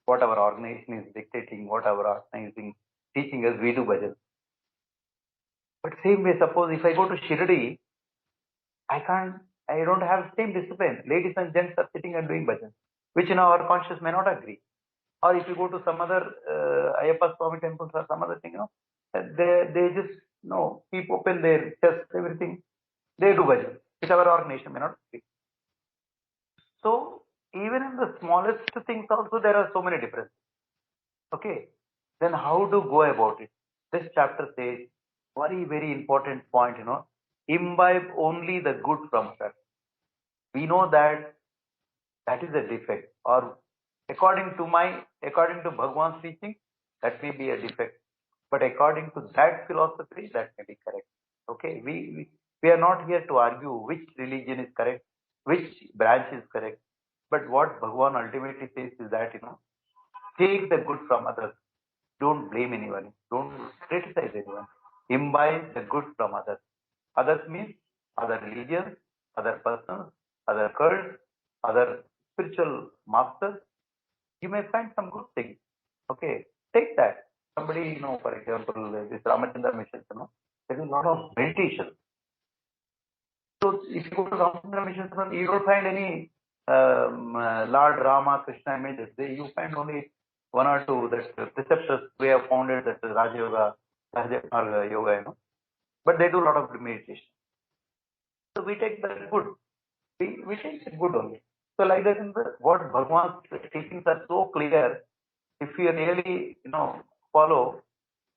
what our organization is dictating, what our organization is teaching us, we do bhajan. But same way, suppose if I go to Shirdi, I don't have the same discipline. Ladies and gents are sitting and doing bhajan, which our conscience may not agree. Or if you go to some other Ayyappa Swami temples or some other thing, they just keep open their chest, everything. They do bhajan, which our organization may not agree. So even in the smallest things also there are so many differences. Okay, then how to go about it? This chapter says very, very important point. Imbibe only the good from others. We know that is a defect, or according to Bhagwan's teaching, that may be a defect. But according to that philosophy, that may be correct. Okay, we are not here to argue which religion is correct, which branch is correct. But what Bhagwan ultimately says is that, take the good from others. Don't blame anyone. Don't criticize anyone. Imbibe the good from others. Others means other religions, other persons, other cults, other spiritual masters. You may find some good things. Okay, take that. Somebody, for example, this Ramachandra mission, there is a lot of meditation. So if you go to Ramachandra mission, you don't find any Lord Rama, Krishna images. You find only one or two that preceptors we have founded, that is Raja Yoga, Raja Yoga, but they do a lot of meditation. So we take the good. We take the good only. So like that, what Bhagwan's teachings are so clear. If you really, follow,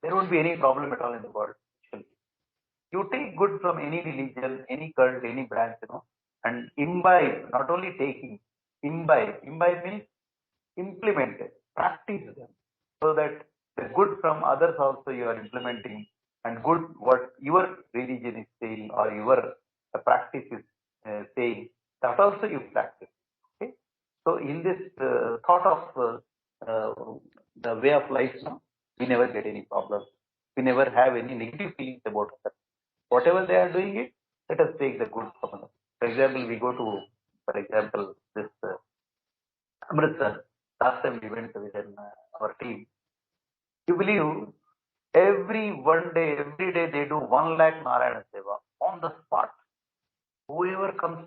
there won't be any problem at all in the world. You take good from any religion, any cult, any branch, and imbibe, not only taking, imbibe. Imbibe means implement it, practice them, so that the good from others also you are implementing, and good what your religion is saying or your practice is saying, that also you practice. Okay? So in this thought of the way of life, no, we never get any problems. We never have any negative feelings about it. Whatever they are doing it, let us take the good from them. For example, we go to, for example, this Amritsar. Last time we went with our team. You believe every day they do 1 lakh Narayana Seva on the spot. Whoever comes,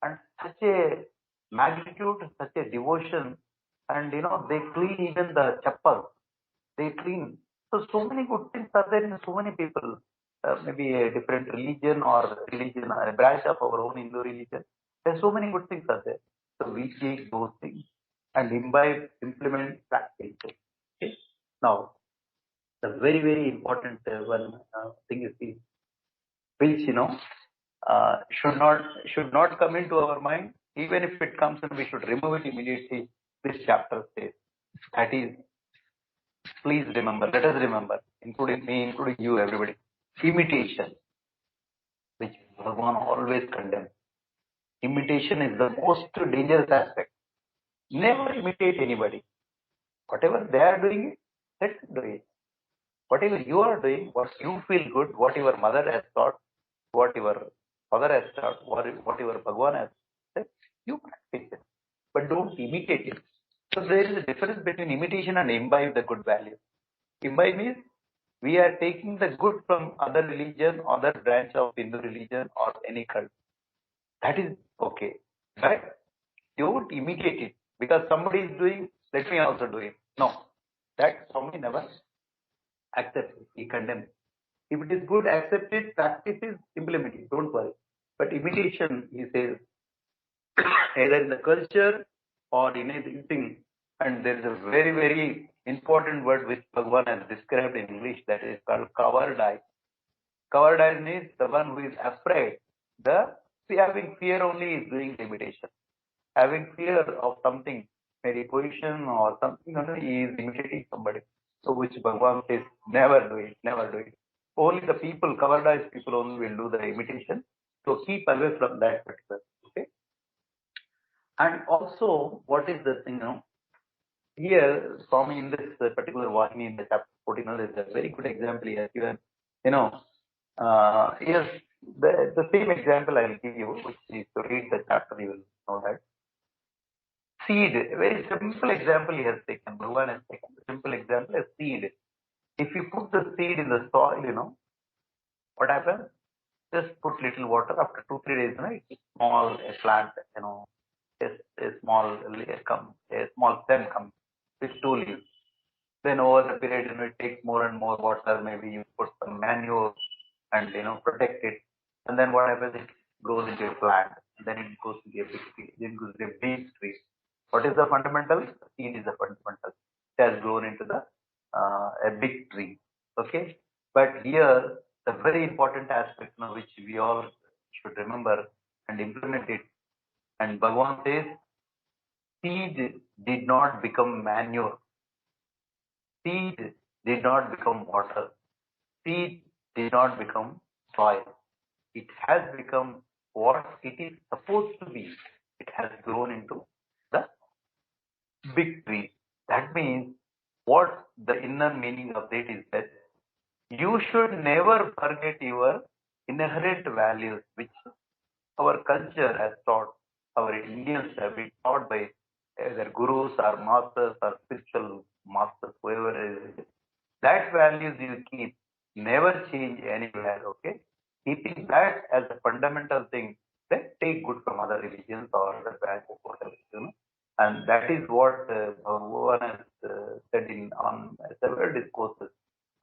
and such a magnitude, such a devotion, and they clean even the chappal. They clean. So many good things are there in so many people. Maybe a different religion or religion, a branch of our own Hindu religion. There's so many good things are there. So we take those things and imbibe, implement, practice. Okay? Now, the very important one thing is this, which should not come into our mind. Even if it comes, and we should remove it immediately. This chapter says that is, please remember. Let us remember, including me, including you, everybody. Imitation, which Bhagavan always condemns. Imitation is the most dangerous aspect. Never imitate anybody. Whatever they are doing, let them do it. Whatever you are doing, what you feel good, what your mother has taught, what your father has taught, what your Bhagavan has said, you practice it. But don't imitate it. So there is a difference between imitation and imbibe the good value. Imbibe means we are taking the good from other religion, other branch of Hindu religion or any cult. That is okay. But don't imitate it because somebody is doing, let me also do it. No. That Swami never accepts it. He condemns it. If it is good, accept it, practice it, implement it. Don't worry. But imitation, he says, either in the culture or in anything. And there is a very important word which Bhagavan has described in English, that is called cowardice. Cowardice means the one who is afraid. Having fear only is doing the imitation. Having fear of something, maybe position or something, he is imitating somebody. So which Bhagavan says, never do it, never do it. Only the people, cowardice people only will do the imitation. So keep away from that particular. Okay. And also, what is the thing, here, Swami in this particular Vahini in the chapter 14 is a very good example here. Even, yes, the same example I will give you, which is to read the chapter, you will know that. Seed, a very simple example he has taken. Bhagavan has taken a simple example, a seed. If you put the seed in the soil, what happens? Just put little water. After 2-3 days, it's small, a plant, a small stem comes with 2 leaves. Then over the period, it takes more and more water. Maybe you put some manure and protect it. And then what happens? It grows into a plant. Then it goes to be a big tree. Then it goes to a big tree. What is the fundamental? Seed is the fundamental. It has grown into a big tree. Okay. But here, the very important aspect, which we all should remember and implement it. And Bhagavan says, seed did not become manure. Seed did not become water. Seed did not become soil. It has become what it is supposed to be. It has grown into the big tree. That means what the inner meaning of that is that you should never forget your inherent values, which our culture has taught, our Indians have been taught by either gurus or masters or spiritual masters, whoever it is. That values you keep, never change anywhere, okay? Keeping that as a fundamental thing, then take good from other religions or other branches, whatever, And that is what Bhagavan has said on several discourses.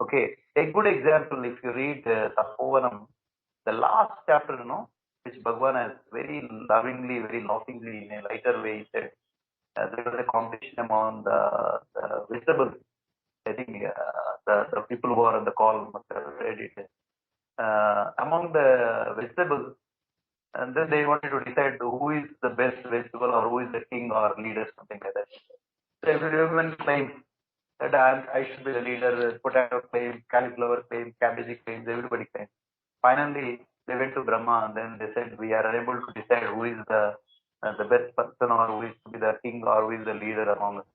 Okay, a good example, if you read Tapovanam, the last chapter, which Bhagavan has very lovingly, very laughingly, in a lighter way, he said, there was a competition among the vegetables. I think the people who are on the call must have read it. Among the vegetables, and then they wanted to decide who is the best vegetable or who is the king or leader, something like that. So everyone claims that I should be the leader. Potato claims, cauliflower claims, cabbage claims, everybody claims. Finally, they went to Brahma and then they said, we are unable to decide who is the best person or who is to be the king or who is the leader among us.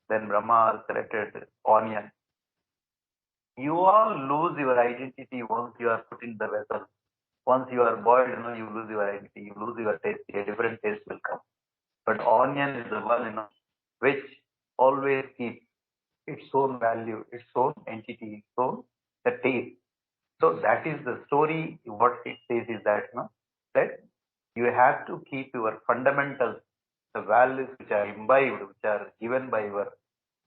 Then Brahma selected onion. You all lose your identity once you are put in the vessel. Once you are boiled, you lose your identity, you lose your taste, a different taste will come. But onion is the one, which always keeps its own value, its own entity, its own the taste. So that is the story. What it says is that, that you have to keep your fundamentals, the values which are imbibed, which are given by your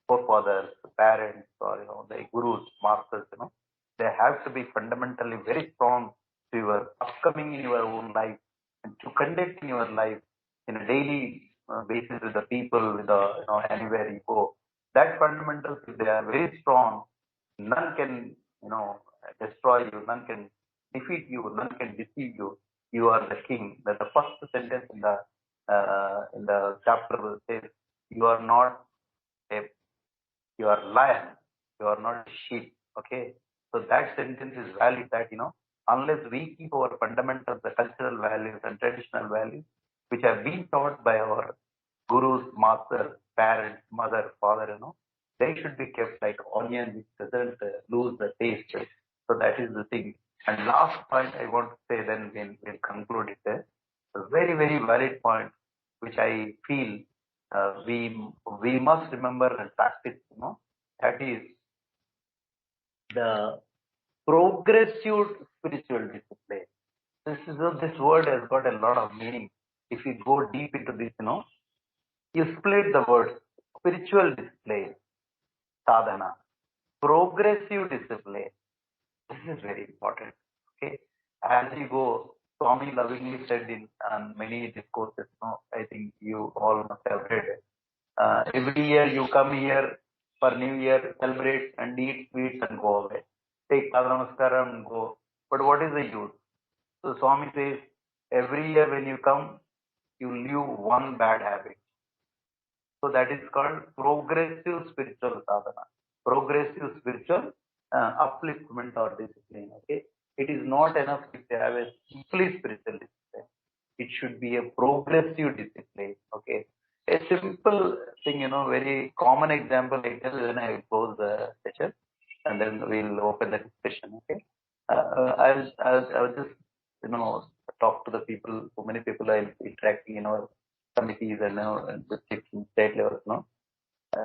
forefathers, parents, or the gurus, masters. They have to be fundamentally very strong to your upcoming in your own life and to conduct in your life in a daily basis with the people, with the anywhere you go. That fundamentals, if they are very strong, none can destroy you, none can defeat you, none can deceive you. You are the king. That's the first sentence in the chapter says, you are not a you are lion, you are not sheep. Okay. So that sentence is valid that, unless we keep our fundamentals, the cultural values and traditional values, which have been taught by our gurus, masters, parents, mother, father, they should be kept like onion, which doesn't lose the taste. So that is the thing. And last point I want to say, then we'll conclude it there. A very, very valid point, which I feel we must remember and practice, that is the progressive spiritual discipline. This word has got a lot of meaning. If you go deep into this, you split the word spiritual discipline, sadhana, progressive discipline. This is very important. Okay, as you go, Swami lovingly said in many discourses. I think you all must have read it. Every year you come here for New Year, celebrate and eat sweets and go away. Take Namaskaram and go. But what is the use? So Swami says, every year when you come, you leave one bad habit. So that is called progressive spiritual sadhana. Progressive spiritual upliftment or discipline. Okay. It is not enough if you have a simply spiritual discipline. It should be a progressive discipline. Okay. A simple thing, very common example I tell when I close the session, and then we'll open the discussion. Okay. I'll just, talk to the people, so many people I'll be interacting in our committees and, the state level,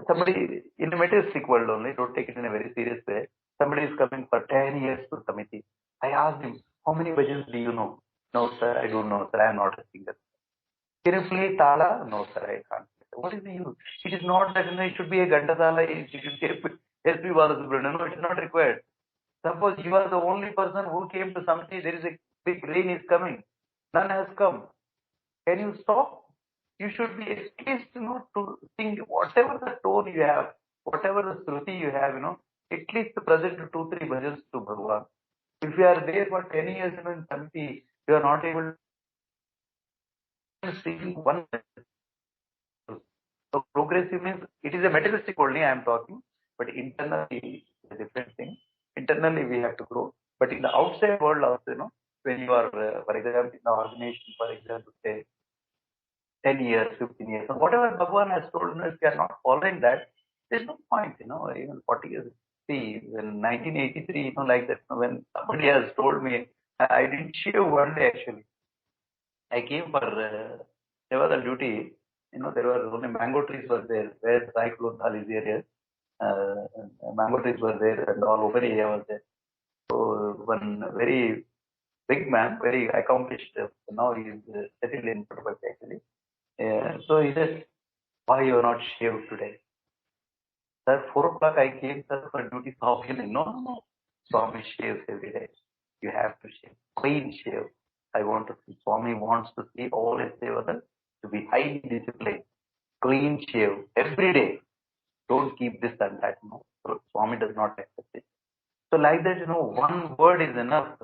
somebody in a materialistic world only, don't take it in a very serious way. Somebody is coming for 10 years to committee. I asked him, how many bhajans do you know? No, sir, I don't know, sir, I am not a singer. Can you play Tala? No, sir, I can't. What is the use? It is not that, it should be a Gandasala, it should be a SP Balasubramanian. No, it is not required. Suppose you are the only person who came to something, there is a big rain is coming. None has come. Can you stop? You should be at least, to sing whatever the tone you have, whatever the shruti you have, at least present 2-3 bhajans to Bhagavan. If you are there for 10 years in committee, you are not able to sing one. So progressive means it is a materialistic only I am talking, but internally it's a different thing. Internally we have to grow, but in the outside world also, when you are, for example, in the organization, for example, say 10 years, 15 years, so whatever Bhagavan has told, if you are not following that, there's no point, even 40 years. See, in 1983, like that, when somebody has told me, I didn't shave one day actually. I came for there was a duty. There were only mango trees were there where the cyclone is area. Mango trees were there and all open area was there. So one very big man, very accomplished. Now he is settled in Puttaparthi actually. So he said, "Why you are not shaved today?" Sir, 4 o'clock I came, sir, for duty. So no. Swami shaves every day. You have to shave. Clean shave. I want to see. Swami wants to see all his sevadans to be highly disciplined. Clean shave every day. Don't keep this and that. No. So Swami does not accept it. So like that, one word is enough.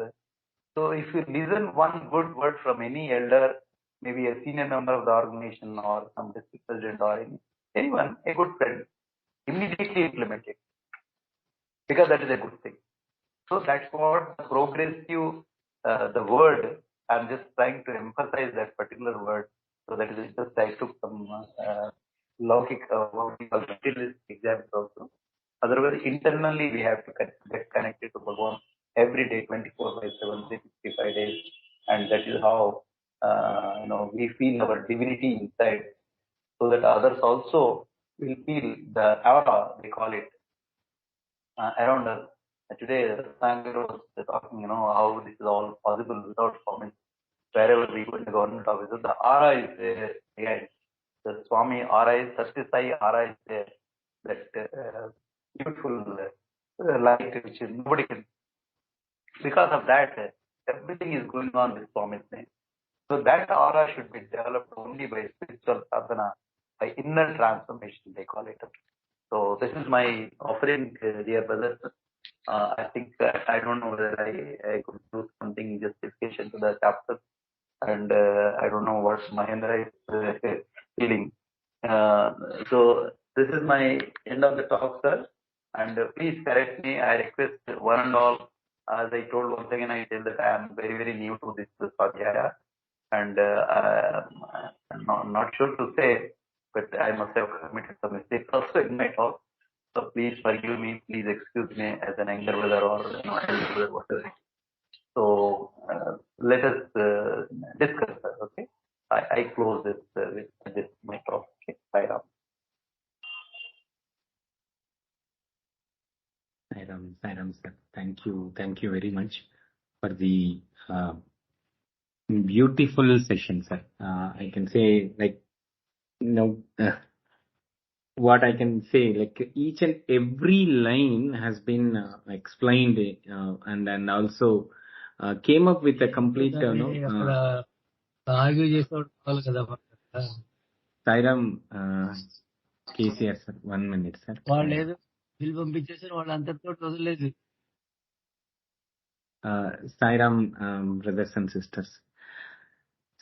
So if you listen one good word from any elder, maybe a senior member of the organization or some district president or anyone, a good friend, immediately implement it. Because that is a good thing. So that's what progressive, the word, I'm just trying to emphasize that particular word. So that is just I took some logic, what we call materialist exams also. Otherwise, internally we have to get connected to Bhagwan every day, 24/7, 365 days, and that is how we feel our divinity inside, so that others also will feel the aura, they call it, around us. Today, Bangalore was talking, how this is all possible without government. Wherever we go in the government offices, the aura is there behind. The Swami aura is, Satyasai aura is there. That beautiful light which is nobody can. Because of that, everything is going on with Swami's name. So that aura should be developed only by spiritual sadhana, by inner transformation, they call it. So this is my offering, dear brothers. I think I don't know whether I could do something justification to the chapter, and I don't know what Mahendra is feeling. So this is my end of the talk, sir. And please correct me. I request one and all. As I told once again, I tell that I am very, very new to this Swadhyaya, and I'm not sure to say, but I must have committed some mistakes also in my talk. So please forgive me, please excuse me as an younger brother or elder brother, whatever. So let us discuss that, okay? I close this with this my talk. Okay, Sairam. Sairam, sir. Thank you very much for the beautiful session, sir. I can say, like, what I can say, like, each and every line has been explained, and then also came up with a complete, argue చేసేవాడు కావాలి కదా Sairam, KCR, sir. 1 minute, sir. వాళ్ళు ఏదో bill పంపించేసారు, వాళ్ళు అంతటితో వదిలేదు. Sairam, brothers and sisters.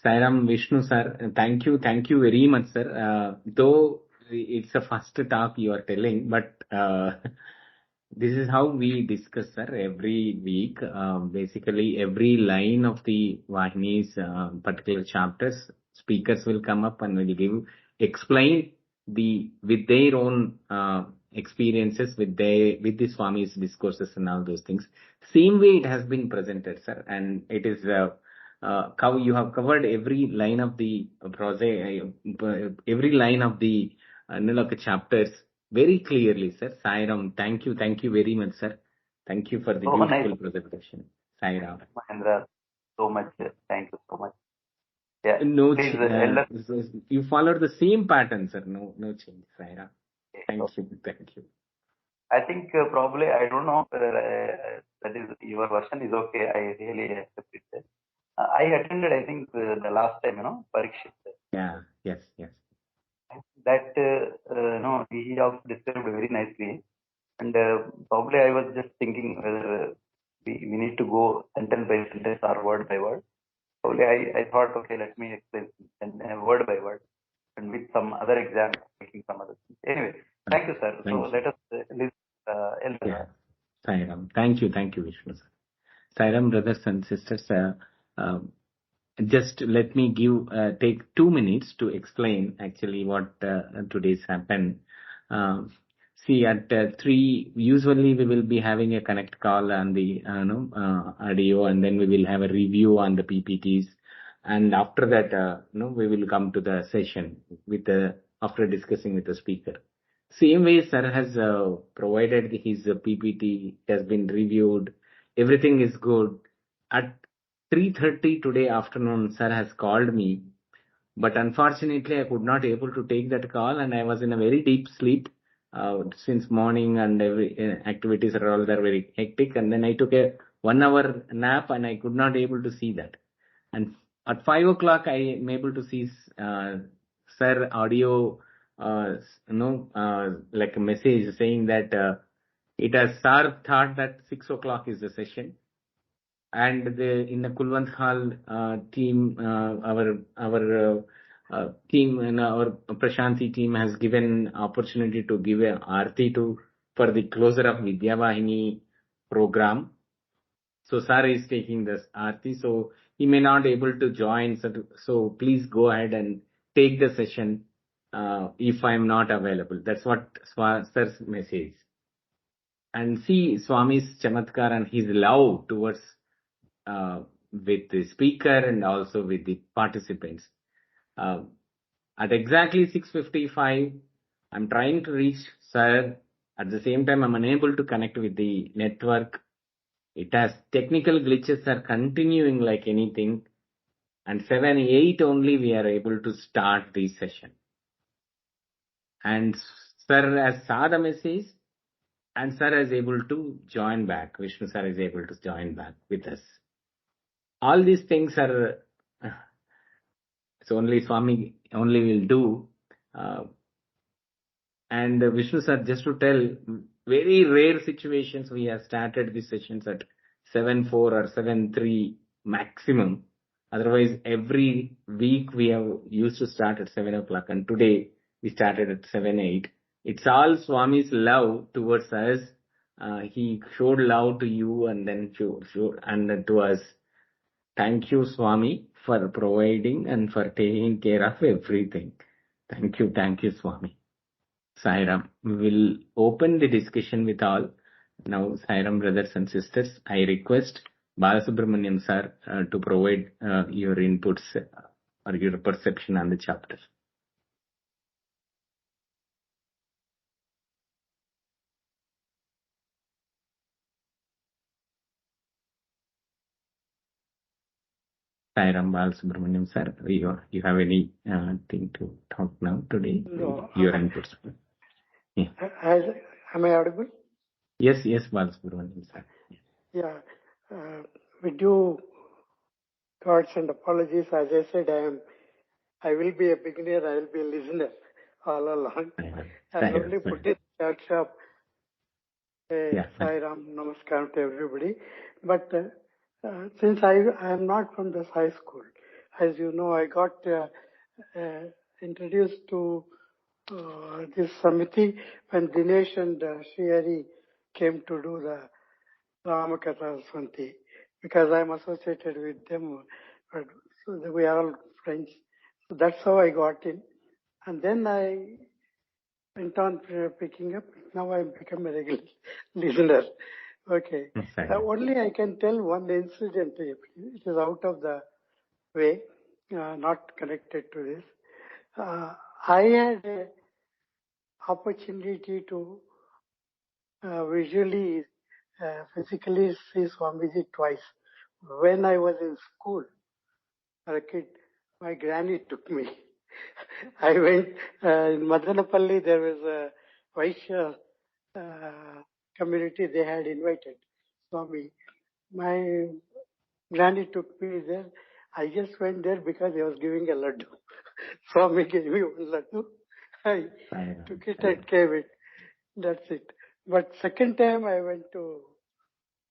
Sairam, Vishnu, sir. Thank you very much, sir. Though it's a first talk you are telling, but this is how we discuss, sir, every week. Basically, every line of the Vahini's particular chapters, speakers will come up and will explain with their own experiences, with the Swami's discourses and all those things. Same way it has been presented, sir, and it is you have covered every line of the every line of the chapters very clearly, sir. Sairam, thank you very much, sir. Thank you for the beautiful presentation. Sairam. Mahendra, so much. Thank you so much. Yeah. No, you followed the same pattern, sir. No change, Sairam. Thank you. I think probably, I don't know whether that is your version is okay. I really accept it. I attended, I think, the last time, Parishudhata. Yeah, yes. That, he also described very nicely. And probably I was just thinking whether we need to go sentence by sentence or word by word. Probably I thought, okay, let me explain word by word, and with some other example, making some other things. Anyway, thank you, sir. So let us listen. Yeah. Sairam. Thank you, Vishnu, sir. Sairam, brothers and sisters, just let me take 2 minutes to explain actually what today's happened. See, at 3, usually we will be having a connect call on the audio, and then we will have a review on the PPTs. And after that, we will come to the session after discussing with the speaker. Same way, sir has provided his PPT, has been reviewed. Everything is good. At 3:30 today afternoon, sir has called me, but unfortunately I could not able to take that call, and I was in a very deep sleep since morning, and every activities are all there very hectic. And then I took a 1 hour nap, and I could not able to see that. And at 5 o'clock I am able to see sir audio, like a message saying that it has sir thought that 6 o'clock is the session. And in the Kulwant Hall team, our team and our Prashanthi team has given opportunity to give an aarti for the closure of Vidya Vahini program. So sir is taking this aarti, so he may not able to join. So please go ahead and take the session. if I'm not available. That's what Sir's message. And see Swami's chamatkar and his love towards with the speaker and also with the participants. At exactly 6:55, I'm trying to reach Sir. At the same time, I'm unable to connect with the network. It has technical glitches are continuing like anything. And 7:08 only we are able to start the session. And Sir has saw the message, and Sir is able to join back. Vishnu Sir is able to join back with us. All these things are, it's only Swami only will do. And Vishnu Sir, just to tell, very rare situations we have started these sessions at 7:04 or 7:03 maximum. Otherwise, every week we have used to start at 7 o'clock, and today we started at 7:08. It's all Swami's love towards us. He showed love to you and then showed and to us. Thank you, Swami, for providing and for taking care of everything. Thank you, Swami. Sairam, we will open the discussion with all. Now, Sairam brothers and sisters, I request Balasubramaniam sir to provide your inputs or your perception on the chapter. Sairam Balasubramaniam sir, you have any thing to talk now today? No. Your inputs. Yeah. Am I audible? Yes, Balasubramaniam sir. Yeah. With due thoughts and apologies, as I said, I will be a beginner, I will be a listener all along. I'll only put it chat shop. Sairam, namaskar to everybody. But since I am not from this high school, as you know, I got introduced to this Samiti when Dinesh and Shrihari came to do the Ramakatha Swanti, because I'm associated with them, but so we are all friends. So that's how I got in. And then I went on picking up. Now I've become a regular listener. Okay. Only I can tell one incident. It is out of the way, not connected to this. I had an opportunity to visually, physically see Swamiji twice. When I was in school, as a kid, my granny took me. I went in Madanapalli. There was a Vaishya community. They had invited Swami. My granny took me there. I just went there because he was giving a laddu. Swami gave me one laddu. I took it and gave it. That's it. But second time I went to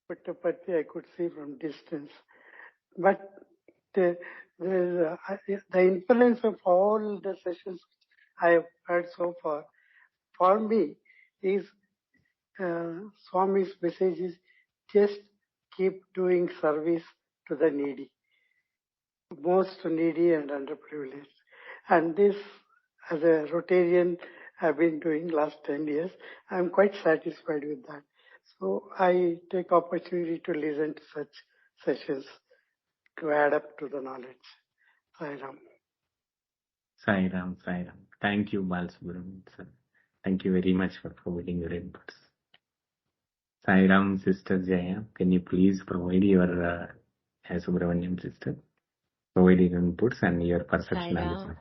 Puttaparthi, I could see from distance. But the influence of all the sessions I have heard so far, for me, is Swami's message is just keep doing service to the needy, most needy and underprivileged. And this, as a Rotarian, I've been doing last 10 years. I'm quite satisfied with that. So I take opportunity to listen to such sessions to add up to the knowledge. Sairam. Sairam. Thank you, Balasubramaniam sir. Thank you very much for providing your inputs. Sairam, Sister Jaya, can you please provide your Subramaniam sister? Provide your inputs and your perception on this.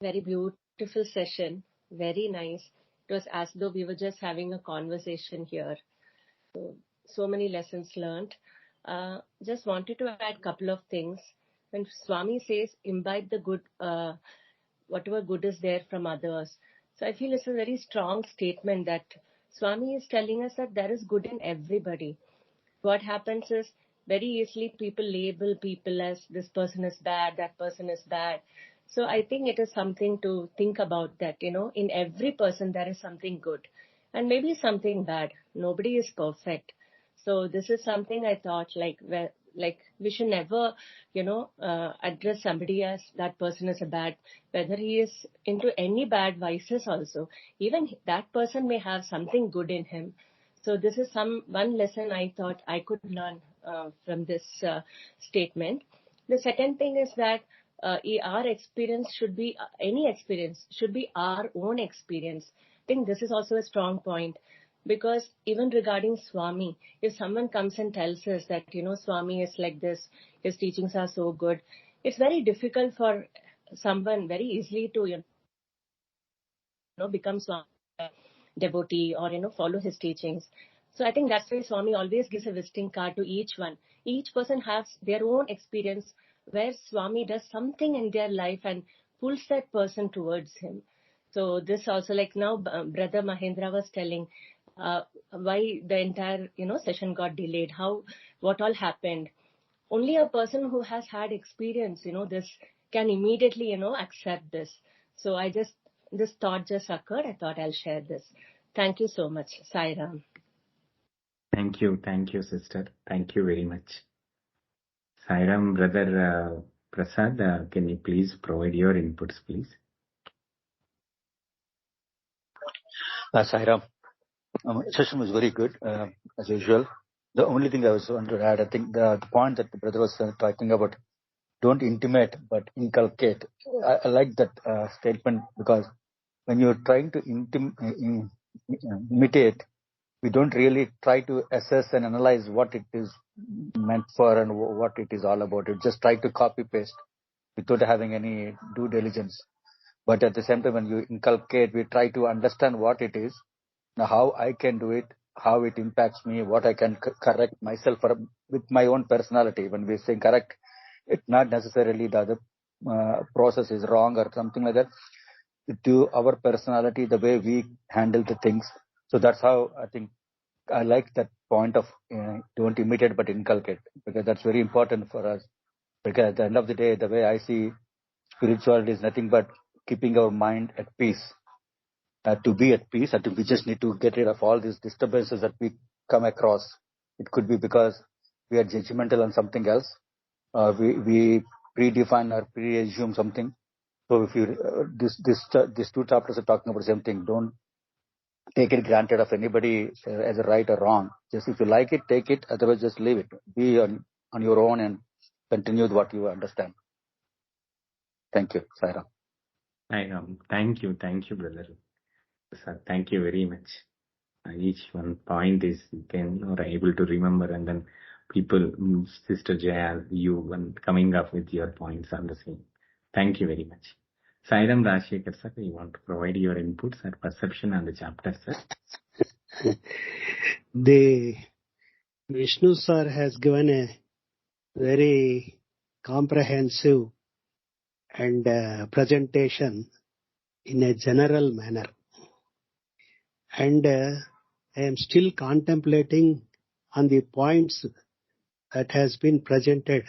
Very beautiful session. Very nice. It was as though we were just having a conversation here. So many lessons learned. Just wanted to add a couple of things. When Swami says, imbibe the good, whatever good is there from others. So I feel it's a very strong statement that Swami is telling us that there is good in everybody. What happens is, very easily people label people as this person is bad, that person is bad. So I think it is something to think about that, in every person there is something good and maybe something bad. Nobody is perfect. So this is something I thought, like, like we should never, address somebody as that person is a bad, whether he is into any bad vices also. Even that person may have something good in him. So this is one lesson I thought I could learn from this statement. The second thing is that our experience should be, any experience should be our own experience. I think this is also a strong point, because even regarding Swami, if someone comes and tells us that, Swami is like this, his teachings are so good, it's very difficult for someone very easily to, become Swami devotee or, follow his teachings. So I think that's why Swami always gives a visiting card to each one. Each person has their own experience where Swami does something in their life and pulls that person towards him. So this also, like now, Brother Mahendra was telling why the entire, session got delayed, what all happened. Only a person who has had experience, this can immediately, accept this. So this thought just occurred. I thought I'll share this. Thank you so much. Sairam. Thank you, sister. Thank you very much. Sairam, brother Prasad, can you please provide your inputs, please? Sairam, session was very good, as usual. The only thing I was want to add, I think the point that the brother was talking about, don't intimate but inculcate. I like that statement, because when you're trying to imitate, we don't really try to assess and analyze what it is meant for and what it is all about. You just try to copy paste without having any due diligence. But at the same time, when you inculcate, we try to understand what it is, now how I can do it, how it impacts me, what I can correct myself with my own personality. When we say correct, it's not necessarily the other process is wrong or something like that. To our personality, the way we handle the things. So that's how I think I like that point of don't imitate but inculcate, because that's very important for us. Because at the end of the day, the way I see spirituality is nothing but keeping our mind at peace. To be at peace, I think we just need to get rid of all these disturbances that we come across. It could be because we are judgmental on something else. We predefine or pre-assume something. So if you these two chapters are talking about the same thing. Don't take it granted of anybody as a right or wrong. Just if you like it, take it. Otherwise, just leave it. Be on your own and continue with what you understand. Thank you, Sairam. Thank you, brother. Thank you very much. Each one point is you are able to remember, and then people, Sister Jaya, you coming up with your points on the same. Thank you very much. Sairam Rashekar sir, you want to provide your inputs and perception on the chapter, sir? The Vishnu sir has given a very comprehensive and presentation in a general manner. And I am still contemplating on the points that has been presented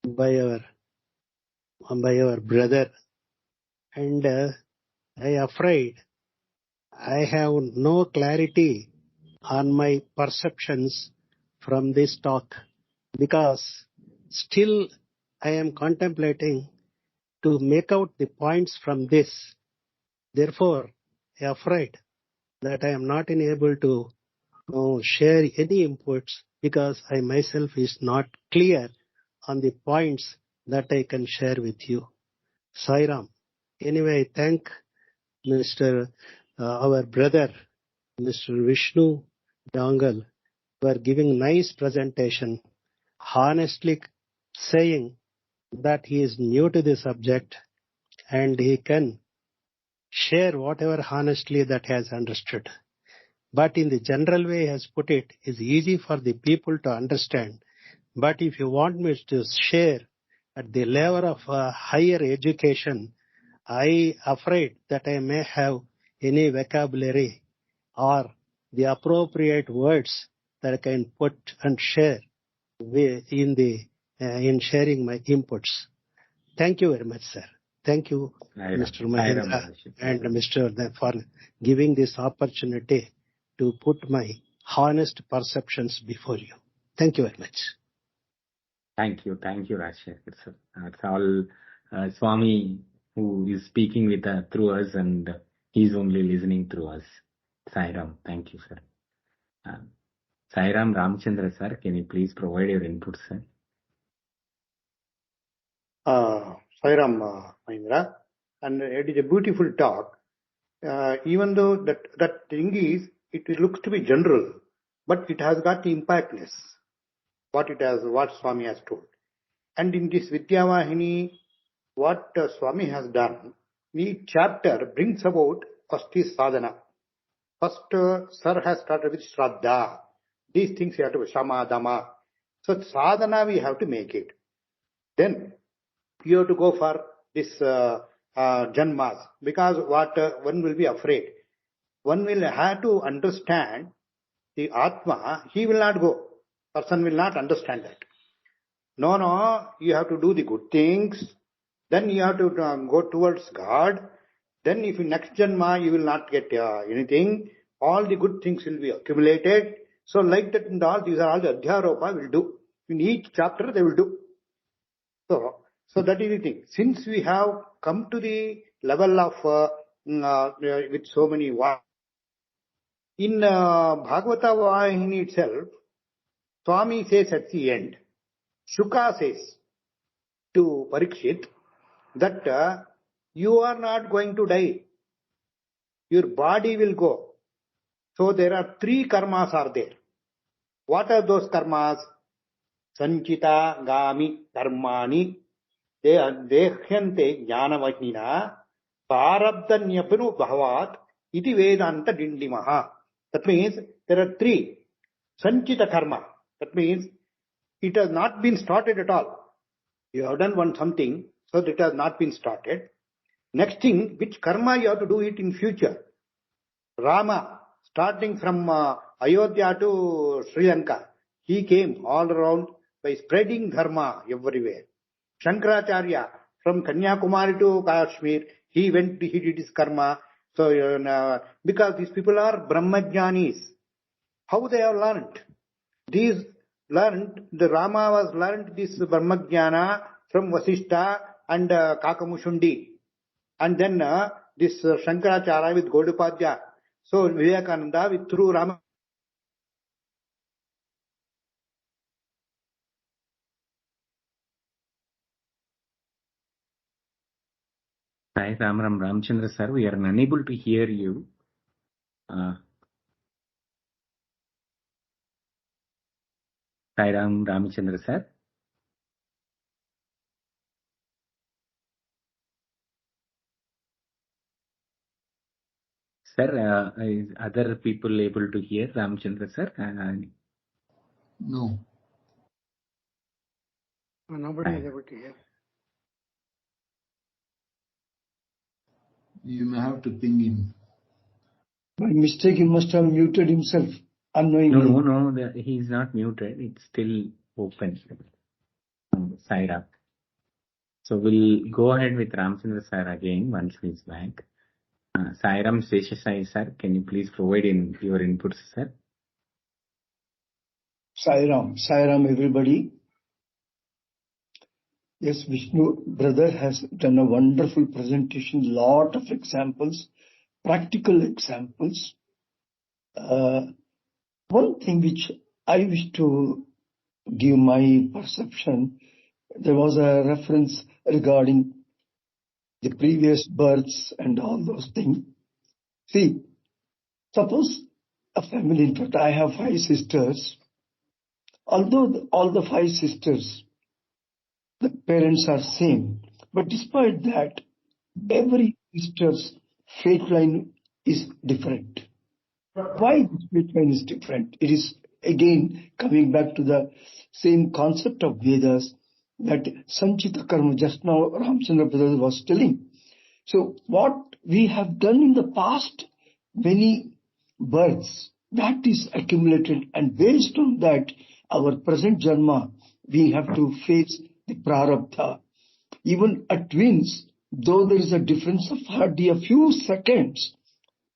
by our brother. And I am afraid I have no clarity on my perceptions from this talk, because still I am contemplating to make out the points from this. Therefore, I am afraid that I am not able to share any inputs, because I myself is not clear on the points that I can share with you. Sairam. Anyway, I thank our brother, Mr. Vishnu Dangal, for giving nice presentation, honestly saying that he is new to the subject and he can share whatever honestly that he has understood. But in the general way he has put it, is easy for the people to understand. But if you want me to share at the level of higher education, I afraid that I may have any vocabulary or the appropriate words that I can put and share in sharing my inputs. Thank you very much, sir. Thank you, Mr. Mahendra and Mr. for giving this opportunity to put my honest perceptions before you. Thank you very much. Thank you, Rajshekar sir. It's all Swami who is speaking with through us, and he's only listening through us. Sairam, thank you, sir. Sairam Ramchandra sir, can you please provide your input, sir? Sairam Mahindra, and it is a beautiful talk. Even though that thing is, it looks to be general, but it has got the impactness. What Swami has told. And in this Vidya Vahini, what Swami has done, each chapter brings about first is sadhana. First, Sir has started with Shraddha. These things you have to Shama, Dhamma. So sadhana we have to make it. Then you have to go for this janmas, because one will be afraid. One will have to understand the Atma. He will not go. Person will not understand that. No, you have to do the good things. Then you have to go towards God. Then if in next janma you will not get anything, all the good things will be accumulated. So like that, and all these are all the Adhyaropa will do. In each chapter they will do. So that is the thing. Since we have come to the level of with so many in Bhagavata Vahini itself, Swami says at the end, Shuka says to Parikshit that you are not going to die. Your body will go. So there are 3 karmas are there. What are those karmas? Sanchita Gami Dharmani Dehyante Jnanavahnina Parabdanyapanu Bhavat Iti Vedanta Dindimaha. That means there are 3. Sanchita karma. That means it has not been started at all. You have done something, so that it has not been started. Next thing, which karma you have to do it in future. Rama, starting from Ayodhya to Sri Lanka, he came all around by spreading dharma everywhere. Shankaracharya, from Kanyakumari to Kashmir, he did his karma. So, because these people are Brahmajnanis, how they have learned? The Rama was learned this Brahmajnana from Vasishta and Kakamushundi. And then this Shankaracharya with Gaudapadhyaya. So Vivekananda with through Rama. Sai Ram Ramchandra sir, we are unable to hear you. Sairam Ramchandra sir. Sir, is other people able to hear Ramchandra sir? No. Nobody is able to hear. You may have to ping him. By mistake, he must have muted himself unknowingly. No, he's not muted. It's still open. Sairam. So we'll go ahead with Ramchandra sir again once he's back. Sairam Seshasai sir, can you please provide your inputs, sir? Sairam everybody. Yes, Vishnu brother has done a wonderful presentation, lot of examples, practical examples. One thing which I wish to give my perception, there was a reference regarding the previous births and all those things. See, suppose a family, in fact I have 5 sisters, although all the 5 sisters, the parents are same, but despite that, every sister's fate line is different. Why this fate line is different? It is again coming back to the same concept of Vedas, that Sanchita Karma, just now Ramchandra brother was telling. So what we have done in the past, many births, that is accumulated, and based on that, our present janma, we have to face the prarabdha. Even at twins, though there is a difference of hardly a few seconds,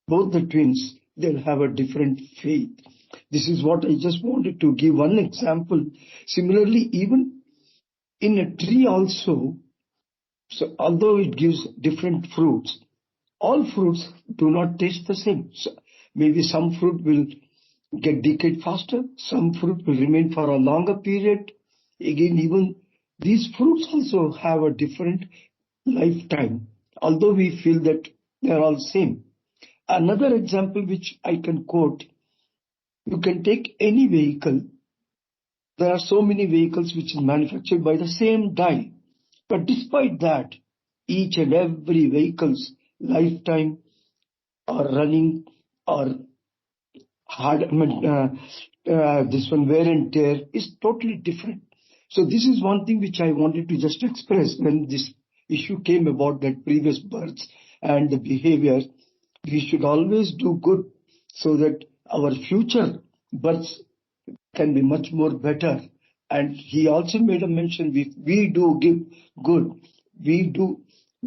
both the twins, they'll have a different fate. This is what I just wanted to give one example. Similarly, even In a tree also, so although it gives different fruits, all fruits do not taste the same. So maybe some fruit will get decayed faster, some fruit will remain for a longer period. Again, even these fruits also have a different lifetime, although we feel that they are all same. Another example which I can quote, you can take any vehicle. There are so many vehicles which is manufactured by the same die. But despite that, each and every vehicle's lifetime or running or hard, this one wear and tear is totally different. So this is one thing which I wanted to just express when this issue came about, that previous births and the behavior. We should always do good so that our future births can be much more better. And he also made a mention, we do give good, we do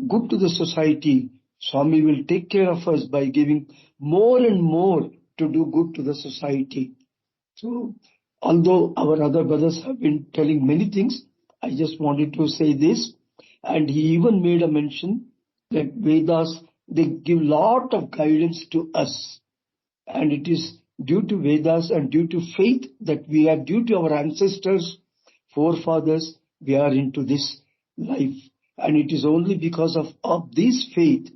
good to the society, Swami will take care of us by giving more and more to do good to the society. So, although our other brothers have been telling many things, I just wanted to say this. And he even made a mention that Vedas, they give lot of guidance to us. And it is due to Vedas and due to faith that we are, due to our ancestors, forefathers, we are into this life. And it is only because of this faith.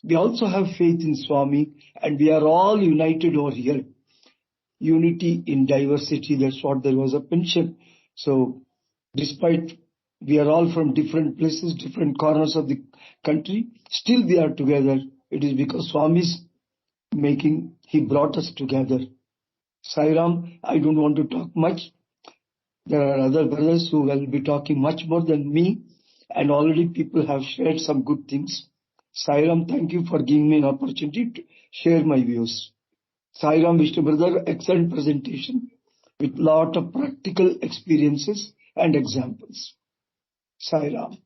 We also have faith in Swami, and we are all united over here. Unity in diversity, that's what there was a mention. So, despite we are all from different places, different corners of the country, still we are together. It is because Swami's making, he brought us together. Sairam, I don't want to talk much. There are other brothers who will be talking much more than me, and already people have shared some good things. Sairam, thank you for giving me an opportunity to share my views. Sairam, Vishnu brother, excellent presentation with lot of practical experiences and examples. Sairam.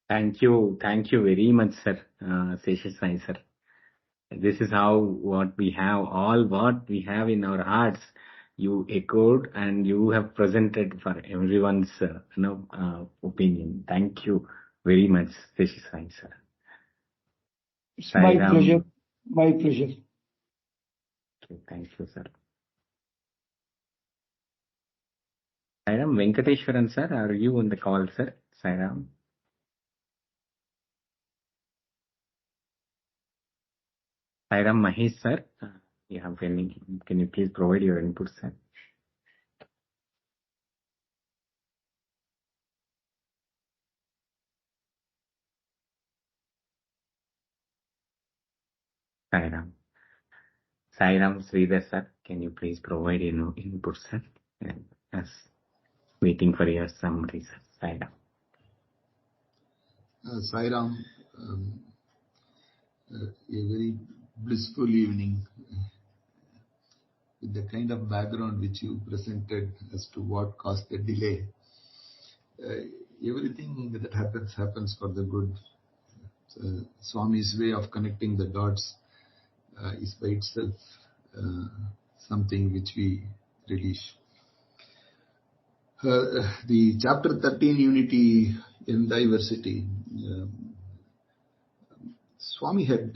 Thank you very much, sir, Sesha Sai sir. This is how what we have in our hearts, you echoed and you have presented for everyone's opinion. Thank you very much, Sesha Sai sir. It's my pleasure. My pleasure. Okay, thank you, sir. Sairam Venkateshwaran sir, are you on the call, sir? Sairam. Sairam Mahesh sir, can you please provide your input, sir? Sairam Sridhar sir, can you please provide your input, sir? Yes, waiting for your summary, sir. Sairam. Sairam, a very blissful evening with the kind of background which you presented as to what caused the delay. Everything that happens for the good. Swami's way of connecting the dots is by itself something which we relish. The chapter 13, Unity in Diversity, Swami had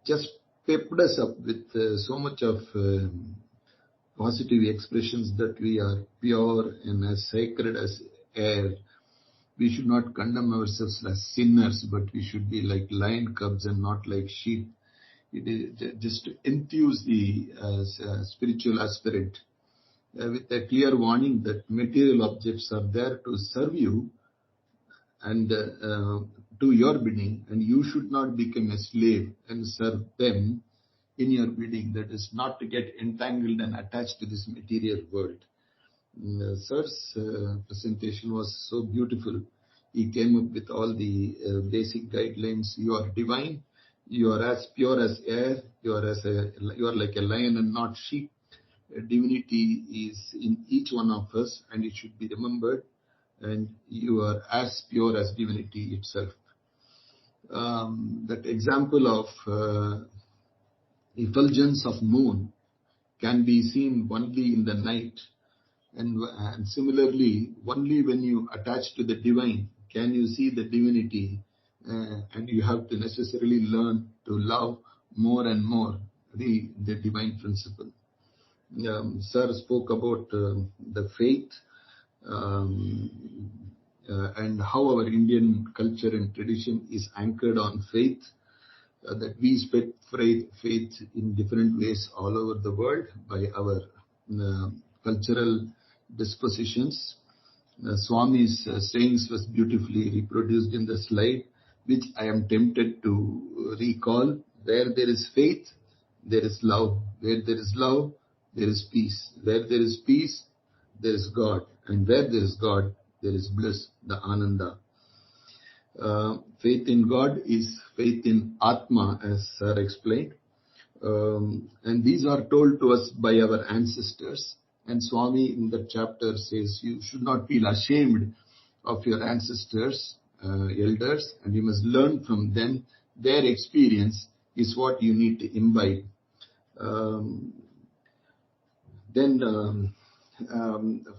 just pepped us up with so much of positive expressions that we are pure and as sacred as air. We should not condemn ourselves as sinners, but we should be like lion cubs and not like sheep. It is just to enthuse the spiritual aspirant with a clear warning that material objects are there to serve you and do your bidding, and you should not become a slave and serve them in your bidding. That is not to get entangled and attached to this material world. Sir's presentation was so beautiful. He came up with all the basic guidelines. You are divine. You are as pure as air. You are like a lion and not sheep. Divinity is in each one of us, and it should be remembered. And you are as pure as divinity itself. That example of effulgence of moon can be seen only in the night. And similarly, only when you attach to the divine can you see the divinity, and you have to necessarily learn to love more and more the divine principle. Sir spoke about the faith and how our Indian culture and tradition is anchored on faith, that we spread faith in different ways all over the world by our cultural dispositions. Swami's sayings was beautifully reproduced in the slide, which I am tempted to recall. Where there is faith, there is love. Where there is love, there is peace. Where there is peace, there is God. And where there is God, there is bliss, the Ananda. Faith in God is faith in Atma, as Sir explained. And these are told to us by our ancestors. And Swami in that chapter says, you should not feel ashamed of your ancestors, elders, and you must learn from them. Their experience is what you need to imbibe.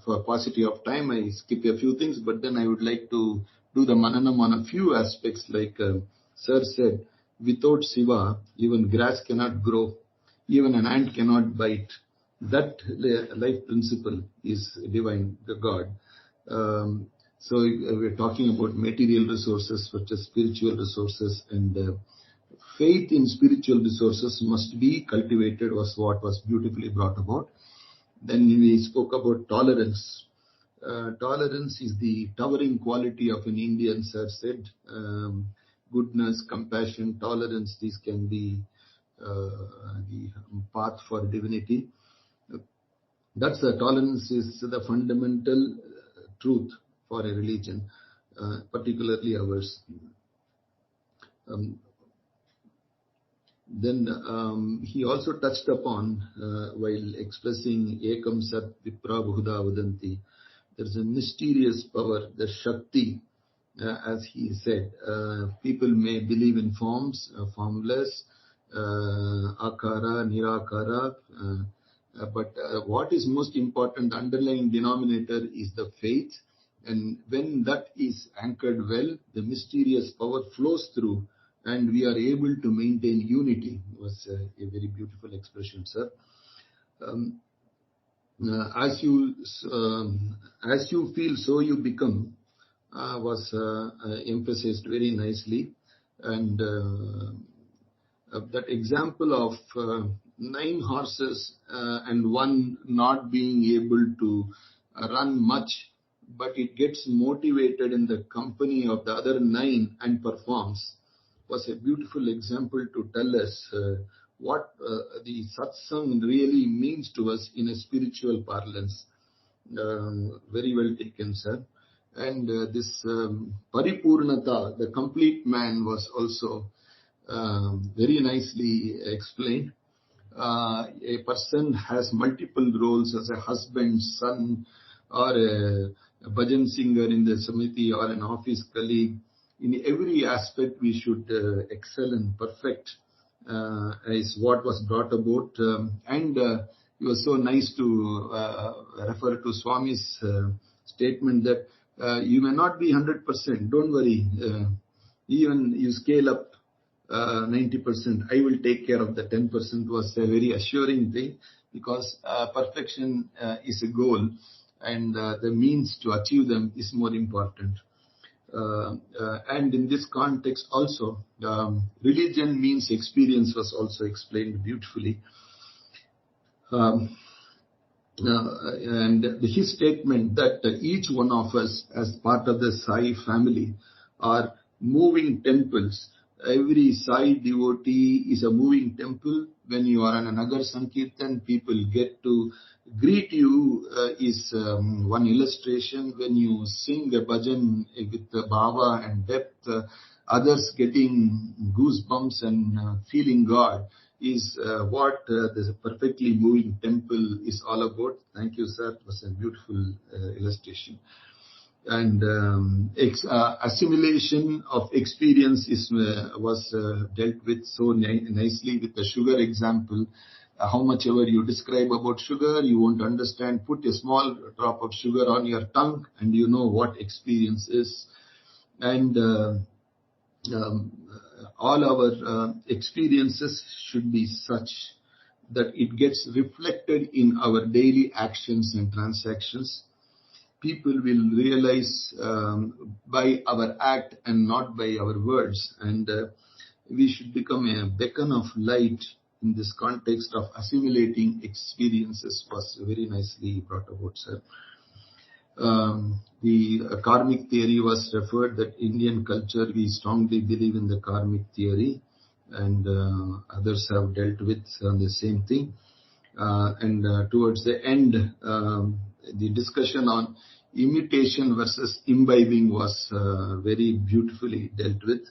For paucity of time, I skip a few things, but then I would like to do the mananam on a few aspects. Like Sir said, without Shiva, even grass cannot grow, even an ant cannot bite. That life principle is divine, the God. So we're talking about material resources versus spiritual resources, and faith in spiritual resources must be cultivated, was what was beautifully brought about. Then we spoke about tolerance. Tolerance is the towering quality of an Indian, Sir said. Goodness, compassion, tolerance, these can be the path for divinity. That's the tolerance is the fundamental truth for a religion, particularly ours. Then he also touched upon, while expressing Ekam Sat Vipra Bahuda Vadanti, there's a mysterious power, the Shakti, as he said. People may believe in forms, formless, Akara, Nirakara, but what is most important, the underlying denominator is the faith. And when that is anchored well, the mysterious power flows through, and we are able to maintain unity. It was a very beautiful expression, Sir. As you feel, so you become, was emphasized very nicely. And that example of 9 horses and one not being able to run much, but it gets motivated in the company of the other 9 and performs, was a beautiful example to tell us what the satsang really means to us in a spiritual parlance. Very well taken, Sir. And this Paripurnata, the complete man, was also very nicely explained. A person has multiple roles as a husband, son, or a bhajan singer in the Samiti, or an office colleague. In every aspect we should excel and perfect, is what was brought about. And it was so nice to refer to Swami's statement that you may not be 100%, don't worry, even you scale up 90%, I will take care of the 10%, was a very assuring thing, because perfection is a goal, and the means to achieve them is more important. And in this context also, religion means experience was also explained beautifully. And his statement that each one of us as part of the Sai family are moving temples. Every Sai devotee is a moving temple. When you are on a Nagar Sankirtan, people get to greet you, is one illustration. When you sing a bhajan with bhava and depth, others getting goosebumps and feeling God, is what this perfectly moving temple is all about. Thank you, sir. It was a beautiful illustration. And assimilation of experience was dealt with so nicely with the sugar example. how much ever you describe about sugar, you won't understand. Put a small drop of sugar on your tongue and you know what experience is. And all our experiences should be such that it gets reflected in our daily actions and transactions. People will realize by our act and not by our words. And we should become a beacon of light in this context of assimilating experiences was very nicely brought about, sir. The karmic theory was referred that Indian culture, we strongly believe in the karmic theory, and others have dealt with the same thing. Towards the end, the discussion on imitation versus imbibing was very beautifully dealt with.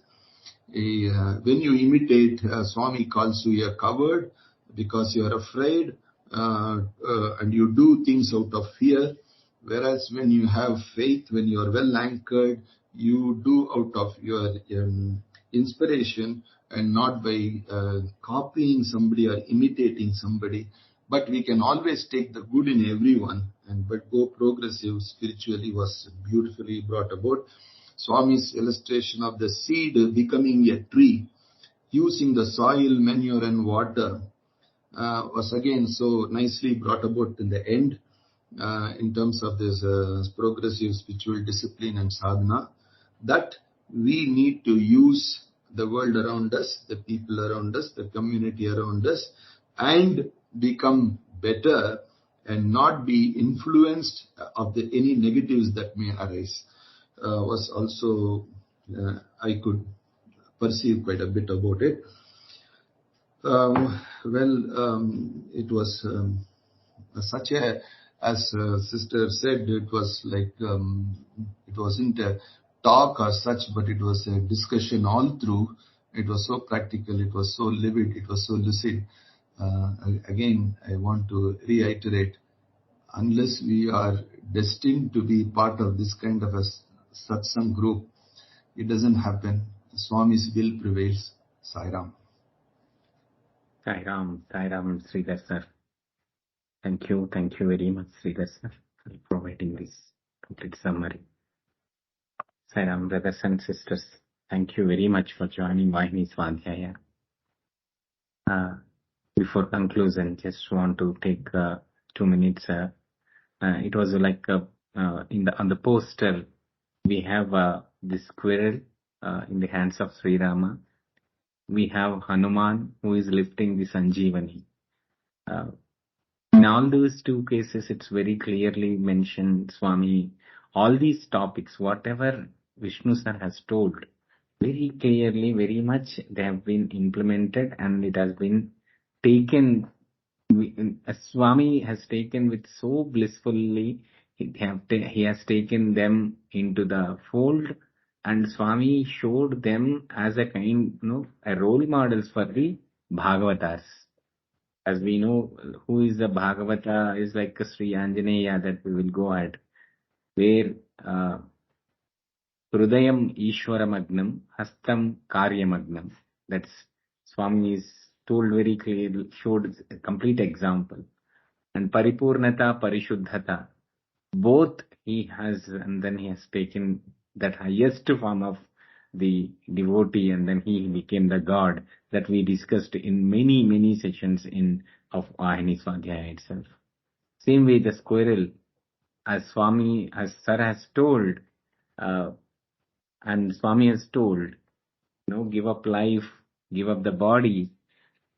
When you imitate, Swami calls you a coward because you are afraid and you do things out of fear. Whereas when you have faith, when you are well anchored, you do out of your inspiration and not by copying somebody or imitating somebody. But we can always take the good in everyone but go progressive spiritually was beautifully brought about. Swami's illustration of the seed becoming a tree, using the soil, manure and water was again so nicely brought about in the end. In terms of this progressive spiritual discipline and sadhana, that we need to use the world around us, the people around us, the community around us, and become better and not be influenced of any negatives that may arise. Was also, I could perceive quite a bit about it. It was such a, as sister said, it was like, it wasn't a talk or such, but it was a discussion all through. It was so practical, it was so livid, it was so lucid. Again, I want to reiterate, unless we are destined to be part of this kind of a satsang group, it doesn't happen. Swami's will prevails. Sairam. Sairam, Sridhar sir. Thank you very much, Sridhar sir, for providing this complete summary. Sairam, brothers and sisters, thank you very much for joining Vahini Swadhyaya. Before conclusion, just want to take 2 minutes. It was like on the poster, we have this squirrel in the hands of Sri Rama. We have Hanuman who is lifting the Sanjeevani. In all those two cases, it's very clearly mentioned, Swami, all these topics, whatever Vishnu sir has told, very clearly, very much, they have been implemented and it has been taken. Swami has taken with so blissfully, he has taken them into the fold, and Swami showed them as a kind, a role models for the Bhagavatas. As we know, who is the Bhagavata is like a Sri Anjaneya that we will go at, where HRUDAYAM ESWARA MAGNAM, HASTAM KARYA MAGNAM. That's Swami is told very clearly, showed a complete example. And PARIPOORNATA, PARISHUDDHATA, both he has, and then he has taken that highest form of the devotee, and then he became the God that we discussed in many sessions of Vahini Swadhyaya itself. Same way the squirrel, as Swami, as Sir has told, and Swami has told, give up life, give up the body.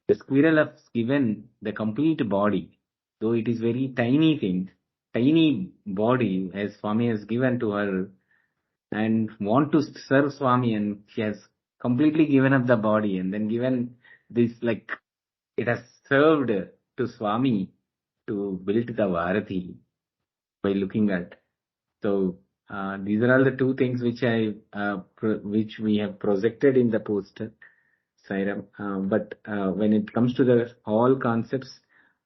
The squirrel has given the complete body, though it is very tiny thing, tiny body as Swami has given to her, and want to serve Swami, and she has completely given up the body and then given this, like it has served to Swami to build the Bharati by looking at. So these are all the two things which which we have projected in the poster, Sairam. But when it comes to the all concepts,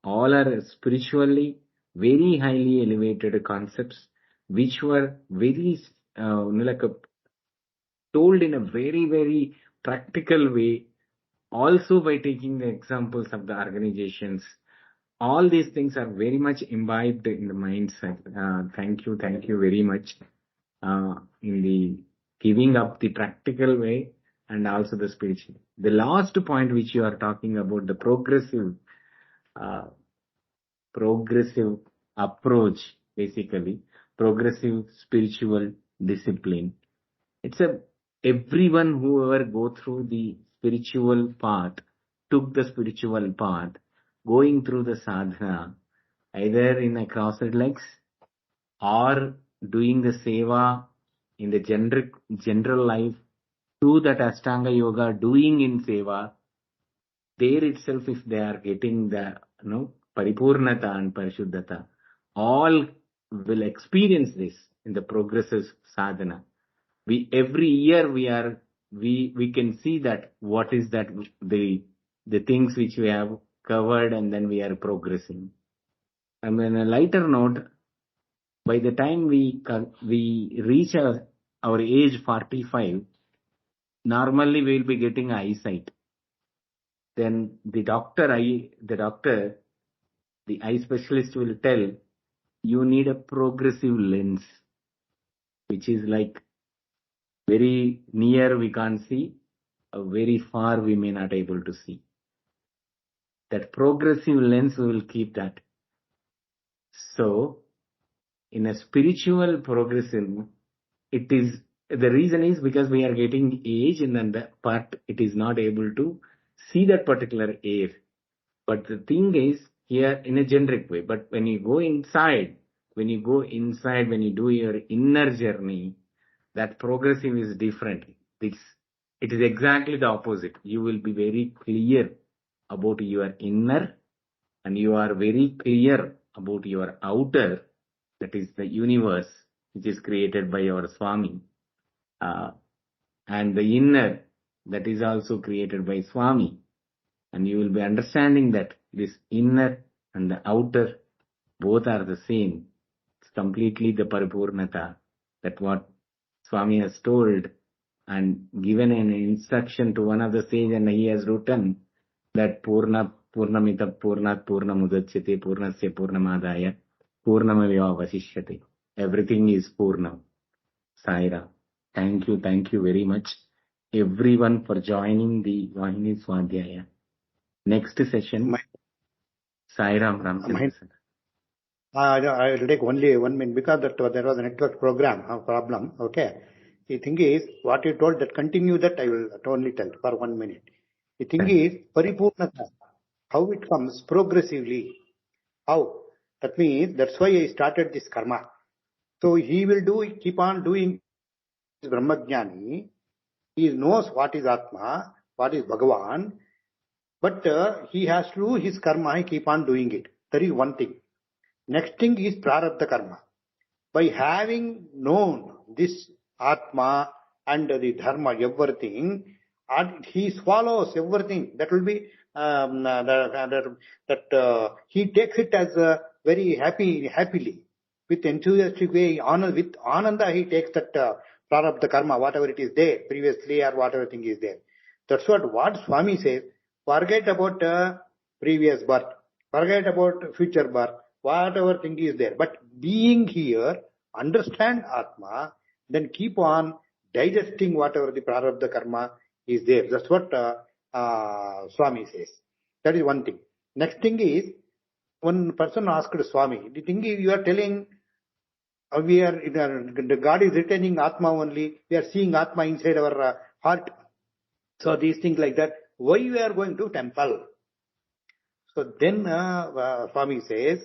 all are spiritually very highly elevated concepts, which were very told in a very practical way, also by taking the examples of the organizations. All these things are very much imbibed in the mindset. Thank you very much in the giving up the practical way and also the spiritual. The last point which you are talking about, the progressive approach, basically progressive spiritual discipline. It's everyone who ever go through the spiritual path, took the spiritual path, going through the sadhana, either in a crossed legs or doing the seva in the general life, do that Ashtanga yoga, doing in seva, there itself, if they are getting the Paripurnata and Parishuddhata, all will experience this in the progressive sadhana. Every year we can see that what is that the things which we have covered, and then we are progressing. And on a lighter note, by the time we reach our age 45, normally we will be getting eyesight. Then the eye specialist will tell, you need a progressive lens, which is like very near we can't see, very far we may not able to see. That progressive lens will keep that. So, in a spiritual progression, the reason is because we are getting age, and then that part it is not able to see that particular age. But the thing is here in a generic way. But when you go inside, when you do your inner journey, that progressive is different. It is exactly the opposite. You will be very clear about your inner, and you are very clear about your outer, that is the universe, which is created by our Swami. And the inner, that is also created by Swami. And you will be understanding that this inner and the outer, both are the same. It's completely the Paripurnata, that what Swami has told and given an instruction to one of the sage, and he has written that Purnamita Purnat Purnamudachyate Purnasya Purnamadaya Purnameva Vasishyate. Everything is Purnam. Sairam. Thank you very much, everyone, for joining the Vahini Swadhyaya. Next session, Sairam Ramchandra. I will take only 1 minute because there was a network problem. Okay. The thing is, what you told, that continue, that I will only tell for 1 minute. The thing is, Paripurnata, how it comes progressively. How? That means, that's why I started this karma. So he will keep on doing Brahmajnani. He knows what is Atma, what is Bhagavan, but he has to do his karma, he keep on doing it. That is one thing. Next thing is Prarabdha karma. By having known this Atma and the Dharma, everything, he swallows everything. That will be, he takes it as very happily, with enthusiastic way, with Ananda, he takes that Prarabdha karma, whatever it is there, previously or whatever thing is there. That's what Swami says. Forget about previous birth. Forget about future birth. Whatever thing is there. But being here, understand Atma, then keep on digesting whatever the Prarabdha karma is there. That's what Swami says. That is one thing. Next thing is, one person asked Swami, the thing is, you are telling, the God is retaining Atma only. We are seeing Atma inside our heart. So these things like that. Why we are going to temple? So then Swami says,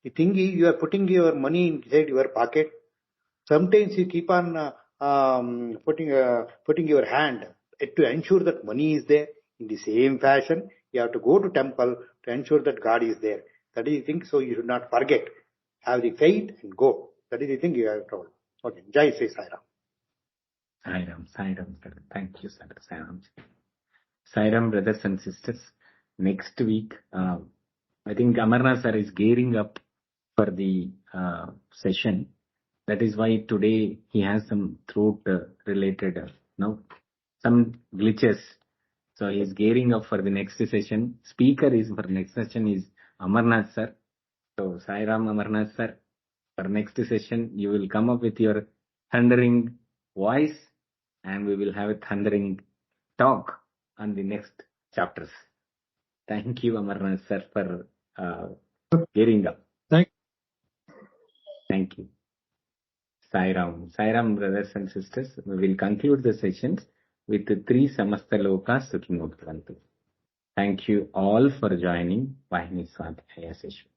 the thing is, you are putting your money inside your pocket. Sometimes you keep on putting your hand to ensure that money is there. In the same fashion, you have to go to temple to ensure that God is there. That is the thing. So you should not forget. Have the faith and go. That is the thing you have told. Okay. Jai Sri Sairam. Sairam, sir. Thank you, sir. Sairam, brothers and sisters. Next week, I think Amarnath sir is gearing up for the session. That is why today he has some throat related, some glitches. So he is gearing up for the next session. Speaker is for next session is Amarnath sir. So Sairam Amarnath sir, for next session you will come up with your thundering voice and we will have a thundering talk on the next chapters. Thank you Amarnath sir for gearing up. Thank you. Sairam. Sairam brothers and sisters, we will conclude the sessions with the 3 Samasta Lokas Sukhino Bhavantu. Thank you all for joining Vahini Swadhyaya session.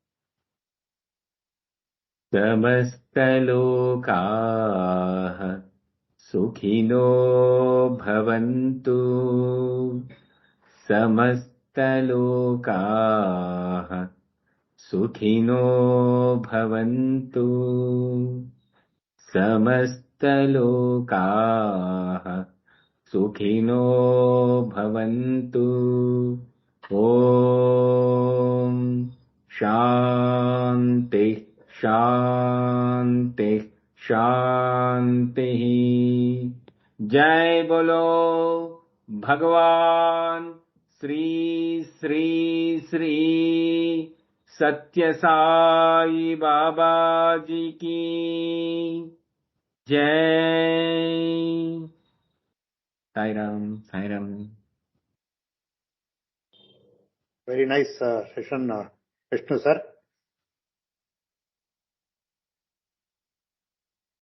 Samasta Lokaah Sukhino Bhavantu. Samasta Lokaah Sukhino Bhavantu. समस्तलोकाः सुखिनो भवन्तु ॐ शान्ति शान्ति शान्तिः जय बोलो भगवान श्री श्री श्री सत्य साई बाबा जी की जय। Sairam, Sairam. Very nice session, Vishnu sir.